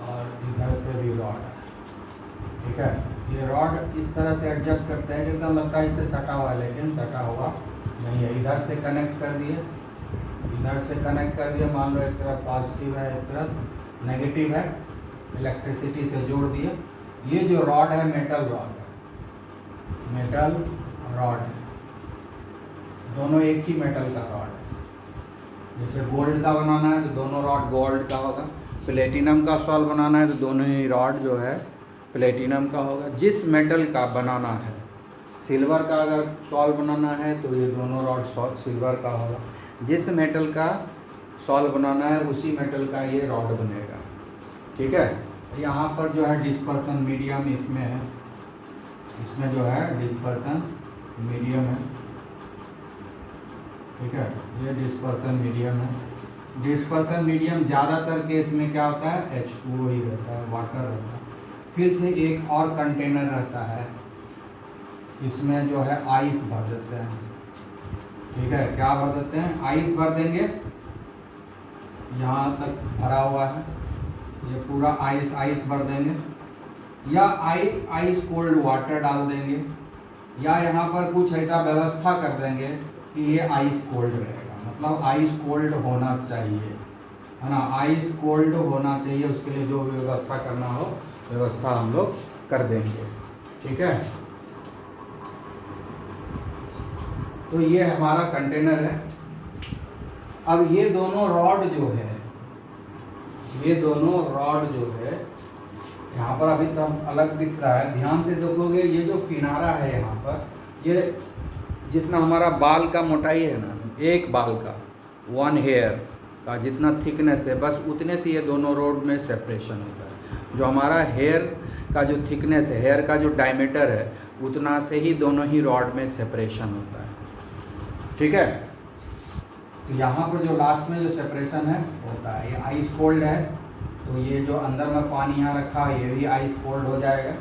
और इधर से भी रॉड है, ठीक है। ये रॉड इस तरह से एडजस्ट करते हैं कि एकदम लगता है इससे सटा हुआ है, लेकिन सटा हुआ नहीं है। इधर से कनेक्ट कर दिए, इधर से कनेक्ट कर दिए, मान लो एक तरफ पॉजिटिव है, एक तरफ नेगेटिव है, इलेक्ट्रिसिटी से जोड़ दिए। ये जो रॉड है मेटल रॉड है, मेटल रॉड है, दोनों एक ही मेटल का रॉड है। जैसे गोल्ड का बनाना है तो दोनों रॉड गोल्ड का होगा, प्लेटिनम का सॉल्व बनाना है तो दोनों ही रॉड जो है प्लेटिनम का होगा। जिस मेटल का बनाना है, सिल्वर का अगर सॉल्व बनाना है तो ये दोनों रॉड सिल्वर का होगा। जिस मेटल का सॉल्व बनाना है उसी मेटल का ये रॉड बनेगा, ठीक है। यहाँ पर जो है डिस्पर्सन मीडियम इसमें है, इसमें जो है डिस्पर्सन मीडियम है, ठीक है, ये डिस्पर्सन मीडियम है। डिस्पर्सन मीडियम ज़्यादातर केस में क्या होता है, H2O ही रहता है, वाटर रहता है। फिर से एक और कंटेनर रहता है, इसमें जो है आइस भर देते हैं, ठीक है, क्या भर देते हैं, आइस भर देंगे, यहाँ तक भरा हुआ है, ये पूरा आइस भर देंगे, या आइस कोल्ड वाटर डाल देंगे, या यहाँ पर कुछ ऐसा व्यवस्था कर देंगे कि ये आइस कोल्ड रहेगा, मतलब आइस कोल्ड होना चाहिए, है ना, आइस कोल्ड होना चाहिए। उसके लिए जो भी व्यवस्था करना हो व्यवस्था हम लोग कर देंगे, ठीक है। तो ये हमारा कंटेनर है। अब ये दोनों रॉड जो है, ये दोनों रॉड जो है यहाँ पर अभी तो अलग दिख रहा है, ध्यान से देखोगे ये जो किनारा है यहाँ पर, ये जितना हमारा बाल का मोटाई है ना, एक बाल का 1 हेयर का जितना थिकनेस है, बस उतने से ये दोनों रोड में सेपरेशन होता है। जो हमारा हेयर का जो थिकनेस है, हेयर का जो डायमीटर है, उतना से ही दोनों ही रॉड में सेपरेशन होता है। ठीक है, तो यहाँ पर जो लास्ट में जो सेपरेशन है होता है, ये आइस कोल्ड है, तो ये जो अंदर में पानी यहाँ रखा है ये भी आइस कोल्ड हो जाएगा।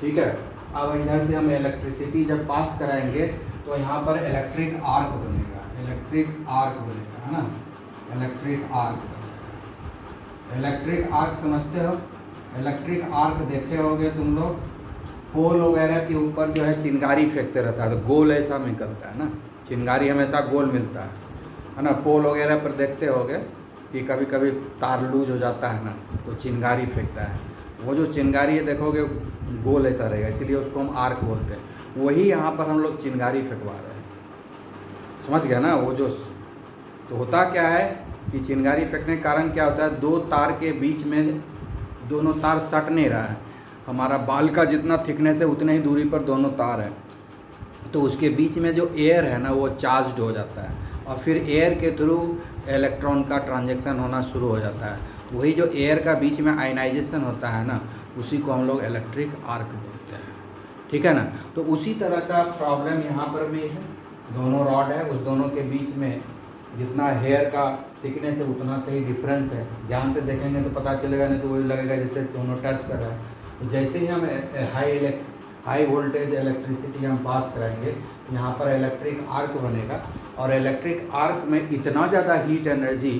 ठीक है, अब इधर से हम इलेक्ट्रिसिटी जब पास कराएंगे तो यहाँ पर इलेक्ट्रिक आर्क बनेगा, इलेक्ट्रिक आर्क बनेगा, है ना, इलेक्ट्रिक आर्क बनेगा। इलेक्ट्रिक आर्क समझते हो? इलेक्ट्रिक आर्क देखे होगे तुम लोग, पोल वगैरह के ऊपर जो है चिंगारी फेंकते रहता है तो गोल ऐसा निकलता है ना, चिंगारी हमेशा गोल मिलता है ना। पोल वगैरह पर देखते होगे कि कभी कभी तार लूज हो जाता है ना, तो चिंगारी फेंकता है, वो जो चिंगारी है देखोगे गोल ऐसा रहेगा, इसीलिए उसको हम आर्क बोलते हैं। वही यहाँ पर हम लोग चिंगारी फेंकवा रहे हैं, समझ गया ना। वो जो तो होता क्या है कि चिंगारी फेंकने के कारण क्या होता है, दो तार के बीच में दोनों तार सट नहीं रहा है, हमारा बाल का जितना थिकनेस है उतने ही दूरी पर दोनों तार है, तो उसके बीच में जो एयर है ना वो चार्ज्ड हो जाता है, और फिर एयर के थ्रू इलेक्ट्रॉन का ट्रांजैक्शन होना शुरू हो जाता है। वही जो एयर का बीच में आयनाइजेशन होता है ना, उसी को हम लोग इलेक्ट्रिक आर्क बोलते हैं। ठीक है ना, तो उसी तरह का प्रॉब्लम यहाँ पर भी है। दोनों रॉड है, उस दोनों के बीच में जितना हेयर का थिकनेस है उतना सही डिफरेंस है। ध्यान से देखेंगे तो पता चलेगा, नहीं तो वही लगेगा जैसे दोनों टच कर रहा है। तो जैसे ही हम हाई वोल्टेज इलेक्ट्रिसिटी हम पास कराएंगे, यहाँ पर इलेक्ट्रिक आर्क बनेगा, और इलेक्ट्रिक आर्क में इतना ज़्यादा हीट एनर्जी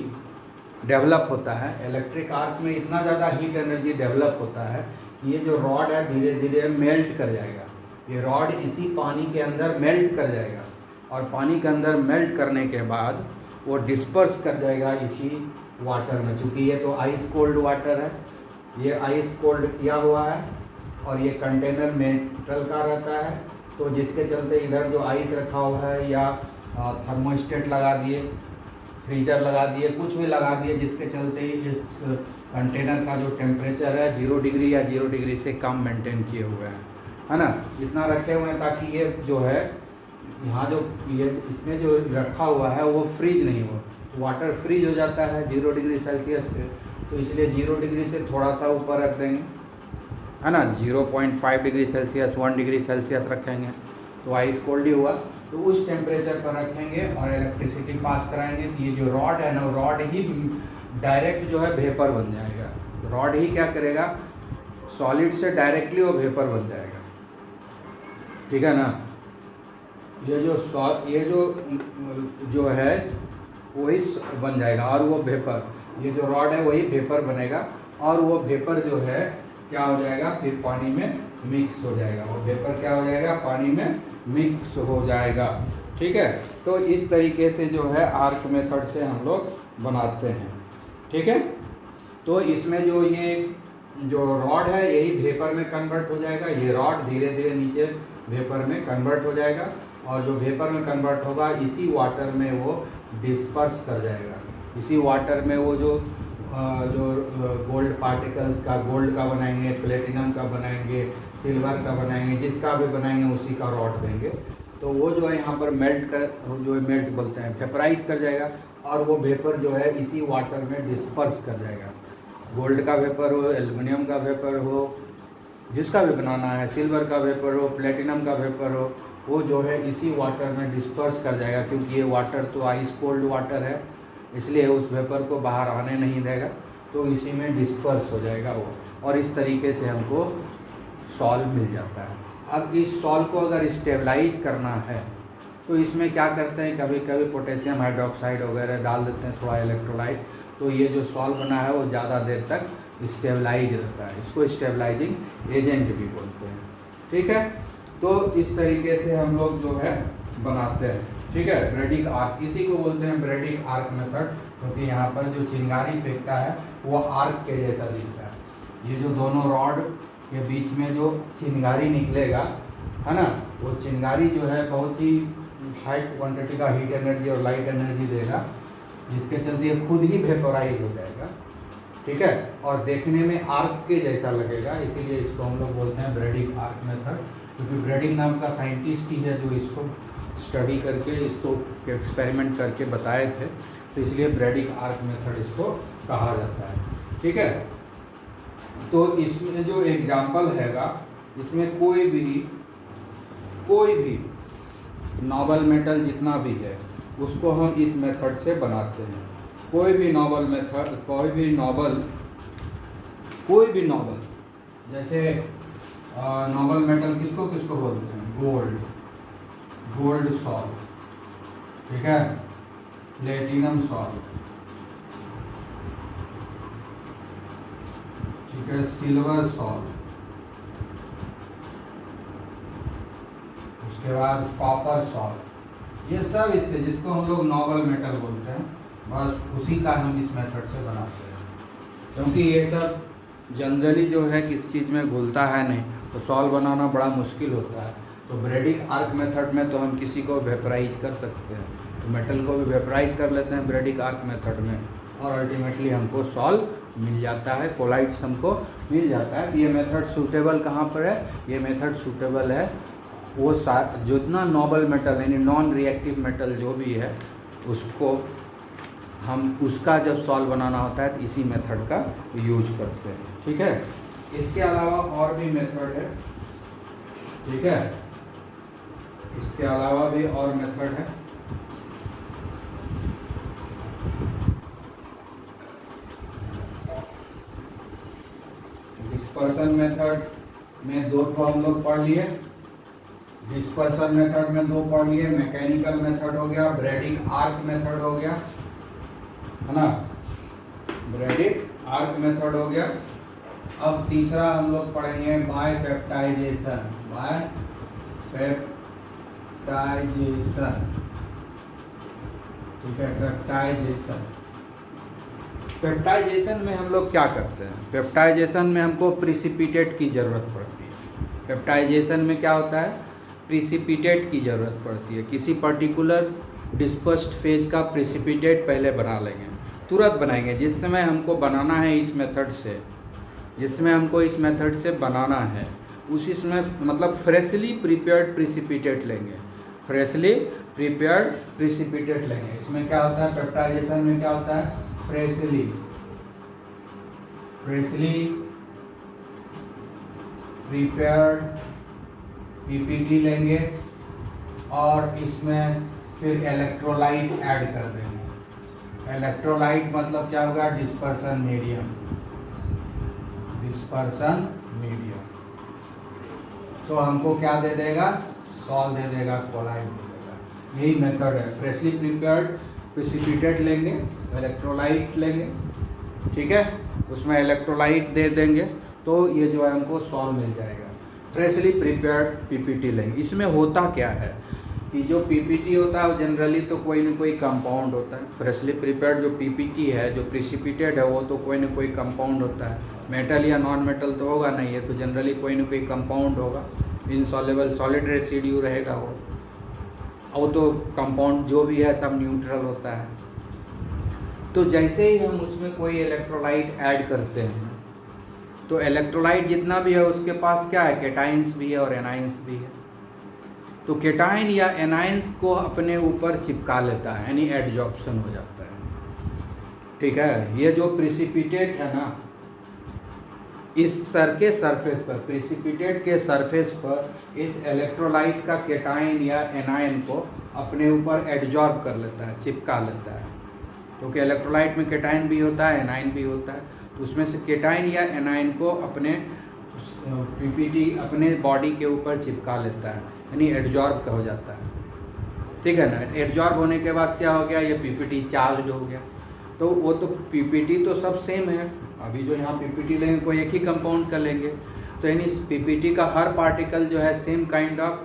डेवलप होता है, इलेक्ट्रिक आर्क में इतना ज़्यादा हीट एनर्जी डेवलप होता है, ये जो रॉड है धीरे धीरे मेल्ट कर जाएगा। ये रॉड इसी पानी के अंदर मेल्ट कर जाएगा, और पानी के अंदर मेल्ट करने के बाद वो डिस्पर्स कर जाएगा इसी वाटर में। चूँकि ये तो आइस कोल्ड वाटर है, ये आइस कोल्ड किया हुआ है, और ये कंटेनर मेटल का रहता है, तो जिसके चलते इधर जो आइस रखा हुआ है या थर्मोस्टेट लगा दिए, फ्रीजर लगा दिए, कुछ भी लगा दिए, जिसके चलते इस कंटेनर का जो टेम्परेचर है 0 डिग्री या 0 डिग्री से कम मेंटेन किए हुए हैं, है ना। इतना रखे हुए हैं ताकि ये जो है यहाँ जो ये इसमें जो रखा हुआ है वो फ्रीज नहीं हो, वाटर फ्रीज हो जाता है 0 डिग्री सेल्सियस पे, तो इसलिए 0 डिग्री से थोड़ा सा ऊपर रख देंगे, है ना, 0.5 डिग्री सेल्सियस 1 डिग्री सेल्सियस रखेंगे तो आइस कोल्ड ही हुआ। तो उस टेम्परेचर पर रखेंगे और इलेक्ट्रिसिटी पास कराएंगे, तो ये जो रॉड है ना, रॉड ही डायरेक्ट जो है वेपर बन जाएगा। रॉड ही क्या करेगा, सॉलिड से डायरेक्टली वो वेपर बन जाएगा। ठीक है ना, ये जो है वही बन जाएगा, और वो वेपर, ये जो रॉड है वही वेपर बनेगा, और वो वेपर जो है क्या हो जाएगा, फिर पानी में मिक्स हो जाएगा। वो वेपर क्या हो जाएगा, पानी में मिक्स हो जाएगा। ठीक है, तो इस तरीके से जो है आर्क मेथड से हम लोग बनाते हैं। ठीक है, तो इसमें जो ये जो रॉड है यही वेपर में कन्वर्ट हो जाएगा, ये रॉड धीरे धीरे नीचे वेपर में कन्वर्ट हो जाएगा, और जो वेपर में कन्वर्ट होगा इसी वाटर में वो डिस्पर्स कर जाएगा। इसी वाटर में वो जो गोल्ड पार्टिकल्स का, गोल्ड का बनाएंगे, प्लेटिनम का बनाएंगे, सिल्वर का बनाएंगे, जिसका भी बनाएंगे उसी का रॉड देंगे, तो वो जो है यहाँ पर मेल्ट कर, जो है मेल्ट बोलते हैं, वेपराइज कर जाएगा, और वो वेपर जो है इसी वाटर में डिस्पर्स कर जाएगा। गोल्ड का वेपर हो, एल्युमिनियम का वेपर हो, जिसका भी बनाना है, सिल्वर का वेपर हो, प्लेटिनम का वेपर हो, वो जो है इसी वाटर में डिस्पर्स कर जाएगा। क्योंकि ये वाटर तो आइस कोल्ड वाटर है, इसलिए उस वेपर को बाहर आने नहीं देगा, तो इसी में डिस्पर्स हो जाएगा वो, और इस तरीके से हमको सॉल्व मिल जाता है। अब इस सॉल्व को अगर स्टेबलाइज करना है तो इसमें क्या करते हैं, कभी कभी पोटेशियम हाइड्रोक्साइड वगैरह डाल देते हैं, थोड़ा इलेक्ट्रोलाइट, तो ये जो सॉल्व बना है वो ज़्यादा देर तक स्टेबलाइज रहता है। इसको स्टेबलाइजिंग एजेंट भी बोलते हैं। ठीक है, तो इस तरीके से हम लोग जो है बनाते हैं। ठीक है, ब्रेडिक आर्क, इसी को बोलते हैं ब्रेडिक आर्क मेथड, क्योंकि यहाँ पर जो चिंगारी फेंकता है वो आर्क के जैसा दिखता है। ये जो दोनों रॉड के बीच में जो चिंगारी निकलेगा, है ना, वो चिंगारी जो है बहुत ही हाई क्वांटिटी का हीट एनर्जी और लाइट एनर्जी देगा, जिसके चलते ये खुद ही वेपोराइज हो जाएगा। ठीक है, और देखने में आर्क के जैसा लगेगा, इसीलिए इसको हम लोग बोलते हैं ब्रेडिक आर्क मेथड, क्योंकि ब्रेडिक नाम का साइंटिस्ट ही है जो इसको स्टडी करके इसको एक्सपेरिमेंट करके बताए थे, तो इसलिए ब्रेडिक आर्क मेथड इसको कहा जाता है। ठीक है, तो इसमें जो एग्जाम्पल हैगा, इसमें कोई भी नॉबल मेटल जितना भी है उसको हम इस मेथड से बनाते हैं। कोई भी नॉबल जैसे नॉबल मेटल किसको किसको बोलते हैं? गोल्ड सॉल्ट, ठीक है, प्लेटिनम सॉल्ट, ठीक है, सिल्वर सॉल्ट, उसके बाद कॉपर सॉल्ट, ये सब इससे जिसको हम लोग नॉबल मेटल बोलते हैं, बस उसी का हम इस मेथड से बनाते हैं। क्योंकि ये सब जनरली जो है किस चीज़ में घुलता है नहीं, तो सॉल्व बनाना बड़ा मुश्किल होता है। तो ब्रेडिक आर्क मेथड में तो हम किसी को वेपराइज कर सकते हैं, तो मेटल को भी वेपराइज कर लेते हैं ब्रेडिक आर्क मेथड में, और अल्टीमेटली हमको सॉल्व मिल जाता है, कोलाइड्स हमको मिल जाता है। ये मेथड सूटेबल कहाँ पर है? ये मेथड सूटेबल है वो जितना नॉबल मेटल यानी नॉन रिएक्टिव मेटल जो भी है उसको हम उसका जब सॉल्व बनाना होता है तो इसी मेथड का यूज करते हैं। ठीक है, इसके अलावा और भी मेथड है, ठीक है, इसके अलावा भी और मेथड है। डिस्पर्सन मेथड में दो तो हम लोग पढ़ लिए, डिस्पर्सन मेथड में दो पढ़ लिए, मैकेनिकल मेथड हो गया, ब्रेडिक आर्क मेथड हो गया, है ना, ब्रेडिक आर्क मेथड हो गया। अब तीसरा हम लोग पढ़ेंगे बायपेप्टाइजेशन, ठीक है, पेप्टाइजेशन में हम लोग क्या करते हैं? पेप्टाइजेशन में हमको प्रिसिपिटेट की ज़रूरत पड़ती है। पेप्टाइजेशन में क्या होता है? प्रिसिपिटेट की ज़रूरत पड़ती है। किसी पर्टिकुलर डिस्पर्स्ड फेज का प्रिसिपिटेट पहले बना लेंगे, तुरंत बनाएंगे। जिस समय हमको बनाना है इस मेथड से, जिसमें हमको इस मेथड से बनाना है उसी समय मतलब फ्रेशली प्रिपेयर्ड प्रिसिपिटेट लेंगे, फ्रेशली प्रिपेयर्ड प्रिसिपिटेट लेंगे। इसमें क्या होता है? पेप्टाइजेशन में क्या होता है? फ्रेशली प्रिपेयर्ड पीपीटी लेंगे और इसमें फिर इलेक्ट्रोलाइट ऐड कर देंगे। इलेक्ट्रोलाइट मतलब क्या होगा? Dispersion medium, dispersion medium. तो हमको क्या दे देगा? सॉल्व दे देगा, कोलाइट दे देगा। यही मेथड है। फ्रेशली प्रिपेयर्ड प्रिसिपिटेट लेंगे, इलेक्ट्रोलाइट लेंगे, ठीक है, उसमें इलेक्ट्रोलाइट दे देंगे तो ये जो है हमको सॉल्व मिल जाएगा। फ्रेशली प्रिपेयर्ड पीपीटी लेंगे। इसमें होता क्या है कि जो पीपीटी होता है वो जनरली तो कोई ना कोई कंपाउंड होता है। फ्रेशली प्रिपेयर्ड जो पीपीटी है, जो प्रिसिपिटेट है, वो तो कोई ना कोई कंपाउंड होता है। मेटल या नॉन मेटल तो होगा नहीं, है तो जनरली कोई ना कोई कंपाउंड होगा। इनसॉल्युबल सॉलिड रेसिड्यू रहेगा वो, और तो कंपाउंड जो भी है सब न्यूट्रल होता है। तो जैसे ही हम उसमें कोई इलेक्ट्रोलाइट ऐड करते हैं तो इलेक्ट्रोलाइट जितना भी है उसके पास क्या है? केटाइंस भी है और एनाइंस भी है। तो केटाइन या एनाइंस को अपने ऊपर चिपका लेता है, यानी एडजॉर्प्शन हो जाता है। ठीक है, ये जो प्रिसिपिटेट है ना, इस सर के सरफेस पर, प्रिसिपिटेट के सरफेस पर इस इलेक्ट्रोलाइट का केटाइन या एनाइन को अपने ऊपर एडजॉर्ब कर लेता है, चिपका लेता है। क्योंकि इलेक्ट्रोलाइट में केटाइन भी होता है, एनाइन भी होता है। उसमें से केटाइन या एनाइन को अपने पीपीटी अपने बॉडी के ऊपर चिपका लेता है, यानी एडजॉर्ब हो जाता है। ठीक है ना, एडजॉर्ब होने के बाद क्या हो गया? ये पीपीटी चार्ज हो गया। तो वो तो पीपीटी तो सब सेम है। अभी जो यहाँ पीपीटी लेंगे कोई एक ही कंपाउंड का लेंगे, तो यानी इस पीपीटी का हर पार्टिकल जो है सेम काइंड ऑफ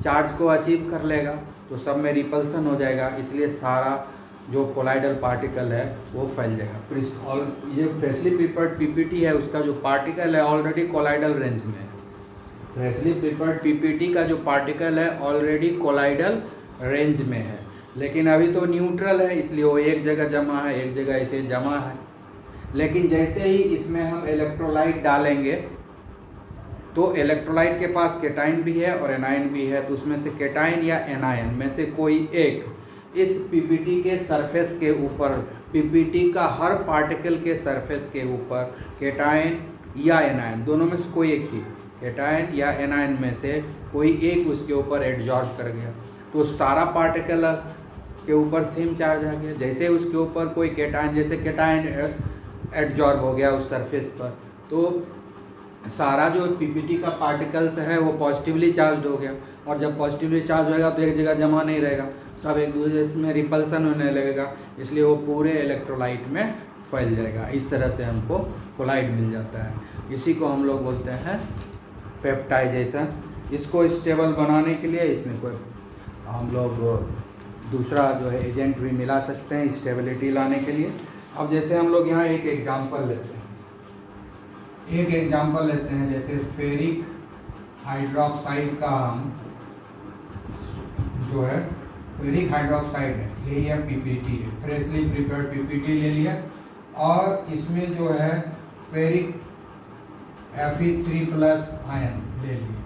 चार्ज को अचीव कर लेगा, तो सब में रिपल्सन हो जाएगा। इसलिए सारा जो कोलाइडल पार्टिकल है वो फैल जाएगा। और ये फ्रेशली प्रिपेयर्ड पीपीटी है, उसका जो पार्टिकल है ऑलरेडी कोलाइडल रेंज में है। फ्रेशली प्रिपेयर्ड पीपीटी का जो पार्टिकल है ऑलरेडी कोलाइडल रेंज में है, लेकिन अभी तो न्यूट्रल है, इसलिए वो एक जगह जमा है, एक जगह ऐसे जमा है। लेकिन जैसे ही इसमें हम इलेक्ट्रोलाइट डालेंगे तो इलेक्ट्रोलाइट के पास केटाइन भी है और एनायन भी है, तो उसमें से केटाइन या एनायन में से कोई एक इस पीपीटी के सरफेस के ऊपर, पीपीटी का हर पार्टिकल के सरफेस के ऊपर केटाइन या एनायन दोनों में से कोई एक ही, केटाइन या एनायन में से कोई एक उसके ऊपर एडजॉर्ब कर गया, तो सारा पार्टिकल के ऊपर सेम चार्ज आ गया। जैसे उसके ऊपर कोई केटाइन, जैसे केटाइन एडजॉर्ब हो गया उस सरफेस पर, तो सारा जो पीपीटी का पार्टिकल्स है वो पॉजिटिवली चार्ज हो गया, और जब पॉजिटिवली चार्ज होगा तो एक जगह जमा नहीं रहेगा, सब एक दूसरे में रिपल्सन होने लगेगा, इसलिए वो पूरे इलेक्ट्रोलाइट में फैल जाएगा। इस तरह से हमको कोलाइड मिल जाता है। इसी को हम लोग बोलते हैं पेप्टाइजेशन। इसको स्टेबल बनाने के लिए इसमें कोई हम लोग दूसरा जो है एजेंट भी मिला सकते हैं स्टेबिलिटी लाने के लिए। अब जैसे हम लोग यहाँ एक एग्जांपल लेते हैं, जैसे फेरिक हाइड्रोक्साइड का हम जो है फेरिक हाइड्रोक्साइड है, यही है पीपीटी है, फ्रेशली प्रिपेयर्ड पीपीटी ले लिया, और इसमें जो है फेरिक Fe3+ आयन ले लिया,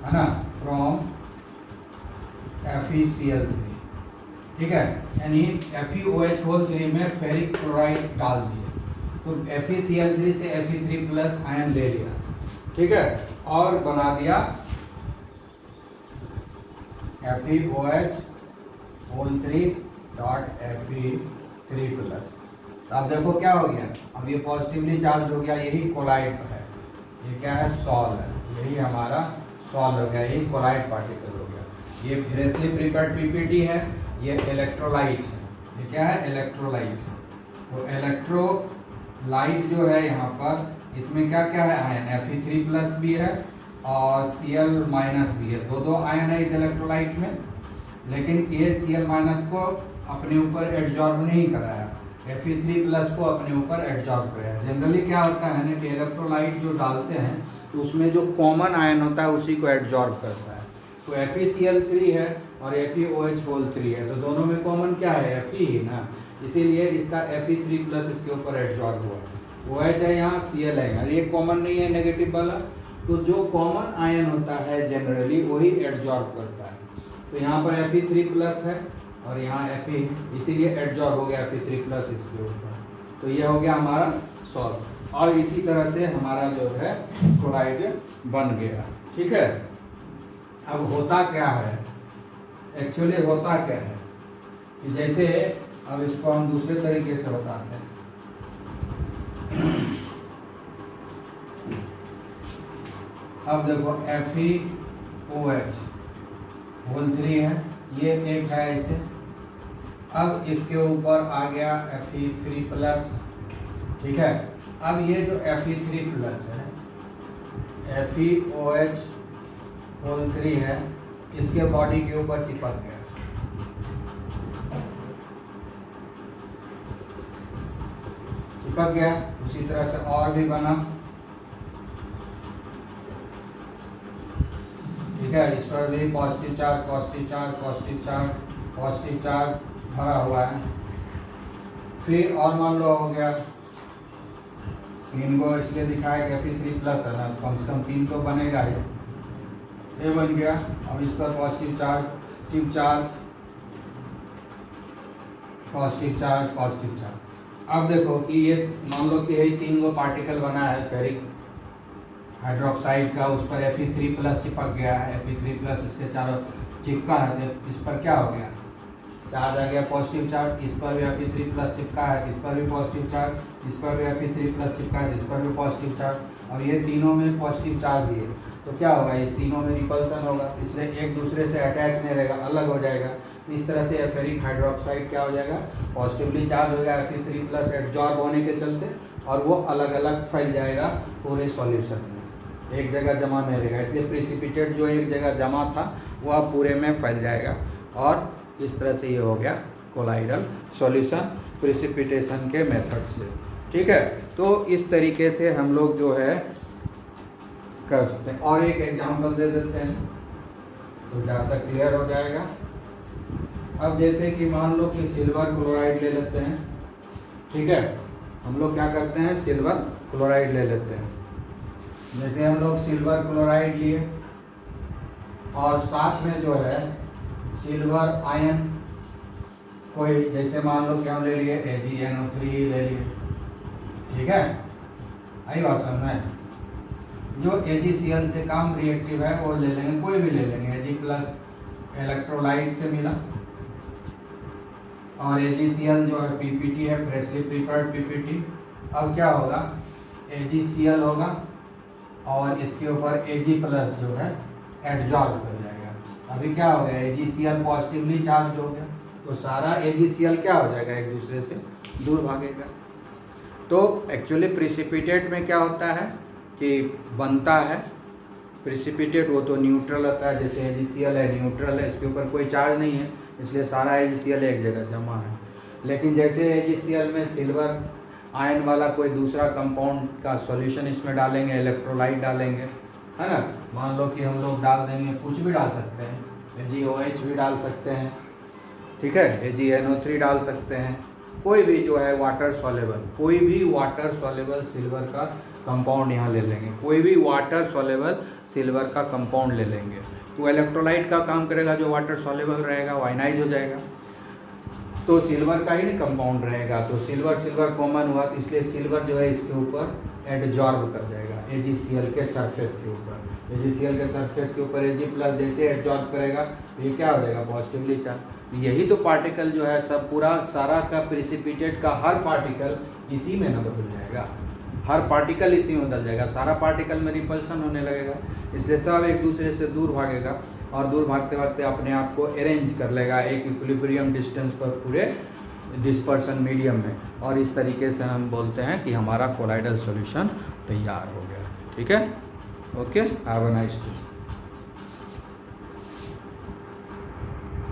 है ना, फ्रॉम FeCl3, ठीक है, यानी FeOH3 में फेरिक क्लोराइड डाल दिया, तो FeCl3 से Fe3+ आयन ले लिया, ठीक है, और बना दिया FeOH3.Fe3+। तो अब देखो क्या हो गया, अब ये पॉजिटिवली चार्ज हो गया, यही कोलाइड है, ये क्या है, सॉल है, यही हमारा सॉल हो गया, यही कोलाइड पार्टिकल हो गया। ये फ्रेशली प्रिपेयर्ड पीपीटी है, ये इलेक्ट्रोलाइट है, ये क्या है, इलेक्ट्रोलाइट है। तो इलेक्ट्रोलाइट जो है यहाँ पर, इसमें क्या क्या है, आयन Fe3+ भी है और Cl- भी है, दो आयन है इस इलेक्ट्रोलाइट में, लेकिन ये Cl- को अपने ऊपर एडजॉर्ब नहीं कराया, Fe3+ को अपने ऊपर एडजॉर्ब कराया। जनरली क्या होता है ना कि इलेक्ट्रोलाइट जो डालते हैं तो उसमें जो कॉमन आयन होता है उसी को एडजॉर्ब करता है, तो FeCl3 है और FeOH3 है, तो दोनों में कॉमन क्या है, Fe ही ना, इसीलिए इसका Fe3+ इसके ऊपर एडजॉर्ब हुआ। OH है यहाँ, Cl है यहाँ, ये कॉमन नहीं है नेगेटिव वाला, तो जो कॉमन आयन होता है जनरली वही एडजॉर्ब करता है। तो यहाँ पर Fe3+ है और यहाँ Fe, इसीलिए एडजॉर्ब हो गया Fe3+ इसके ऊपर, तो ये हो गया हमारा सॉल्व, और इसी तरह से हमारा जो है क्लोराइड बन गया, ठीक है। अब होता क्या है, एक्चुअली होता क्या है कि जैसे, अब इसको हम दूसरे तरीके से बताते हैं। अब देखो FeOH3 है, ये एक है ऐसे, अब इसके ऊपर आ गया Fe3+, ठीक है। अब ये जो Fe3+ है, FeOH3 है, इसके बॉडी के ऊपर चिपक गया, उसी तरह से और भी बना, ठीक है, इस पर भी पॉजिटिव चार्ज भरा हुआ है। फिर और मान लो हो गया, 3 को इसलिए दिखाया कि Fe3+ है ना, कम से कम 3 तो बनेगा ही, ये बन गया। अब इस पर पॉजिटिव चार्ज। अब देखो कि ये मान लो कि यही 3 पार्टिकल बना है फेरिक हाइड्रोक्साइड का, उस पर Fe3+ चिपक गया है, Fe3+ इसके चारों चिपका है, तो इस पर क्या हो गया, चार्ज आ गया पॉजिटिव चार्ज, इस पर भी Fe3+ चिपका है, इस पर भी पॉजिटिव चार्ज, इस पर भी Fe3+ चिपका है, इस पर भी पॉजिटिव चार्ज। और ये तीनों में पॉजिटिव चार्ज ही है, तो क्या होगा, इस तीनों में रिपल्सन होगा, इसलिए एक दूसरे से अटैच नहीं रहेगा, अलग हो जाएगा। इस तरह से फेरिक हाइड्रोक्साइड क्या हो जाएगा, पॉजिटिवली चार्ज हो जाएगा Fe3+ एडजॉर्ब होने के चलते, और वो अलग अलग फैल जाएगा पूरे सॉल्यूशन में, एक जगह जमा नहीं रहेगा, इसलिए प्रिसिपिटेट जो एक जगह जमा था वो अब पूरे में फैल जाएगा, और इस तरह से ये हो गया कोलाइडल सॉल्यूशन प्रिसिपिटेशन के मेथड से, ठीक है। तो इस तरीके से हम लोग जो है कर सकते हैं। और एक एग्जांपल दे देते हैं तो ज़्यादा क्लियर हो जाएगा। अब जैसे कि मान लो कि सिल्वर क्लोराइड ले लेते हैं, ठीक है, हम लोग क्या करते हैं, सिल्वर क्लोराइड ले लेते हैं। जैसे हम लोग सिल्वर क्लोराइड लिए और साथ में जो है सिल्वर आयन, कोई जैसे मान लो कि हम ले लिए AgNO3 ले लिए, ठीक है, आई बात समझ में। जो AgCl से कम रिएक्टिव है वो ले लेंगे, कोई भी ले लेंगे। Ag प्लस इलेक्ट्रोलाइट से मिला और AgCl जो है PPT है, फ्रेशली प्रिपेयर्ड PPT। अब क्या होगा, AgCl होगा और इसके ऊपर Ag प्लस जो है एडजॉर्ब कर जाएगा। अभी क्या हो गया, AgCl पॉजिटिवली चार्ज हो गया, तो सारा AgCl क्या हो जाएगा, एक दूसरे से दूर भागेगा। तो एक्चुअली प्रिसिपिटेट में क्या होता है कि बनता है प्रिसिपिटेट, वो तो न्यूट्रल होता है, जैसे AgCl है न्यूट्रल है, इसके ऊपर कोई चार्ज नहीं है, इसलिए सारा AgCl एक जगह जमा है। लेकिन जैसे AgCl में सिल्वर आयन वाला कोई दूसरा कंपाउंड का सॉल्यूशन इसमें डालेंगे, इलेक्ट्रोलाइट डालेंगे, है ना, मान लो कि हम लोग डाल देंगे, कुछ भी डाल सकते हैं, AgOH भी डाल सकते हैं, ठीक है, AgNO3 डाल सकते हैं, कोई भी जो है वाटर सॉलेबल, कोई भी वाटर सॉलेबल सिल्वर का कंपाउंड यहाँ ले लेंगे, कोई भी वाटर सॉलेबल सिल्वर का कंपाउंड ले लेंगे, तो इलेक्ट्रोलाइट का काम करेगा, जो वाटर सॉलेबल रहेगा वो आयनाइज हो जाएगा, तो सिल्वर का ही कंपाउंड रहेगा, तो सिल्वर सिल्वर कॉमन हुआ, तो इसलिए सिल्वर जो है इसके ऊपर एडजॉर्ब कर जाएगा AgCl के सरफेस के ऊपर। AgCl के सरफेस के ऊपर Ag प्लस जैसे एडजॉर्ब करेगा तो ये क्या हो जाएगा, पॉजिटिवली चार्ज। यही तो पार्टिकल जो है सब पूरा सारा का प्रिसिपिटेट का हर पार्टिकल इसी में न बदल जाएगा, हर पार्टिकल इसी में बदल जाएगा, सारा पार्टिकल में रिपल्सन होने लगेगा, इसलिए सब एक दूसरे से दूर भागेगा और दूर भागते भागते अपने आप को अरेंज कर लेगा एक इक्विलिब्रियम डिस्टेंस पर पूरे डिस्पर्सन मीडियम में, और इस तरीके से हम बोलते हैं कि हमारा कोलाइडल सॉल्यूशन तैयार हो गया। ठीक है, okay, have a nice day.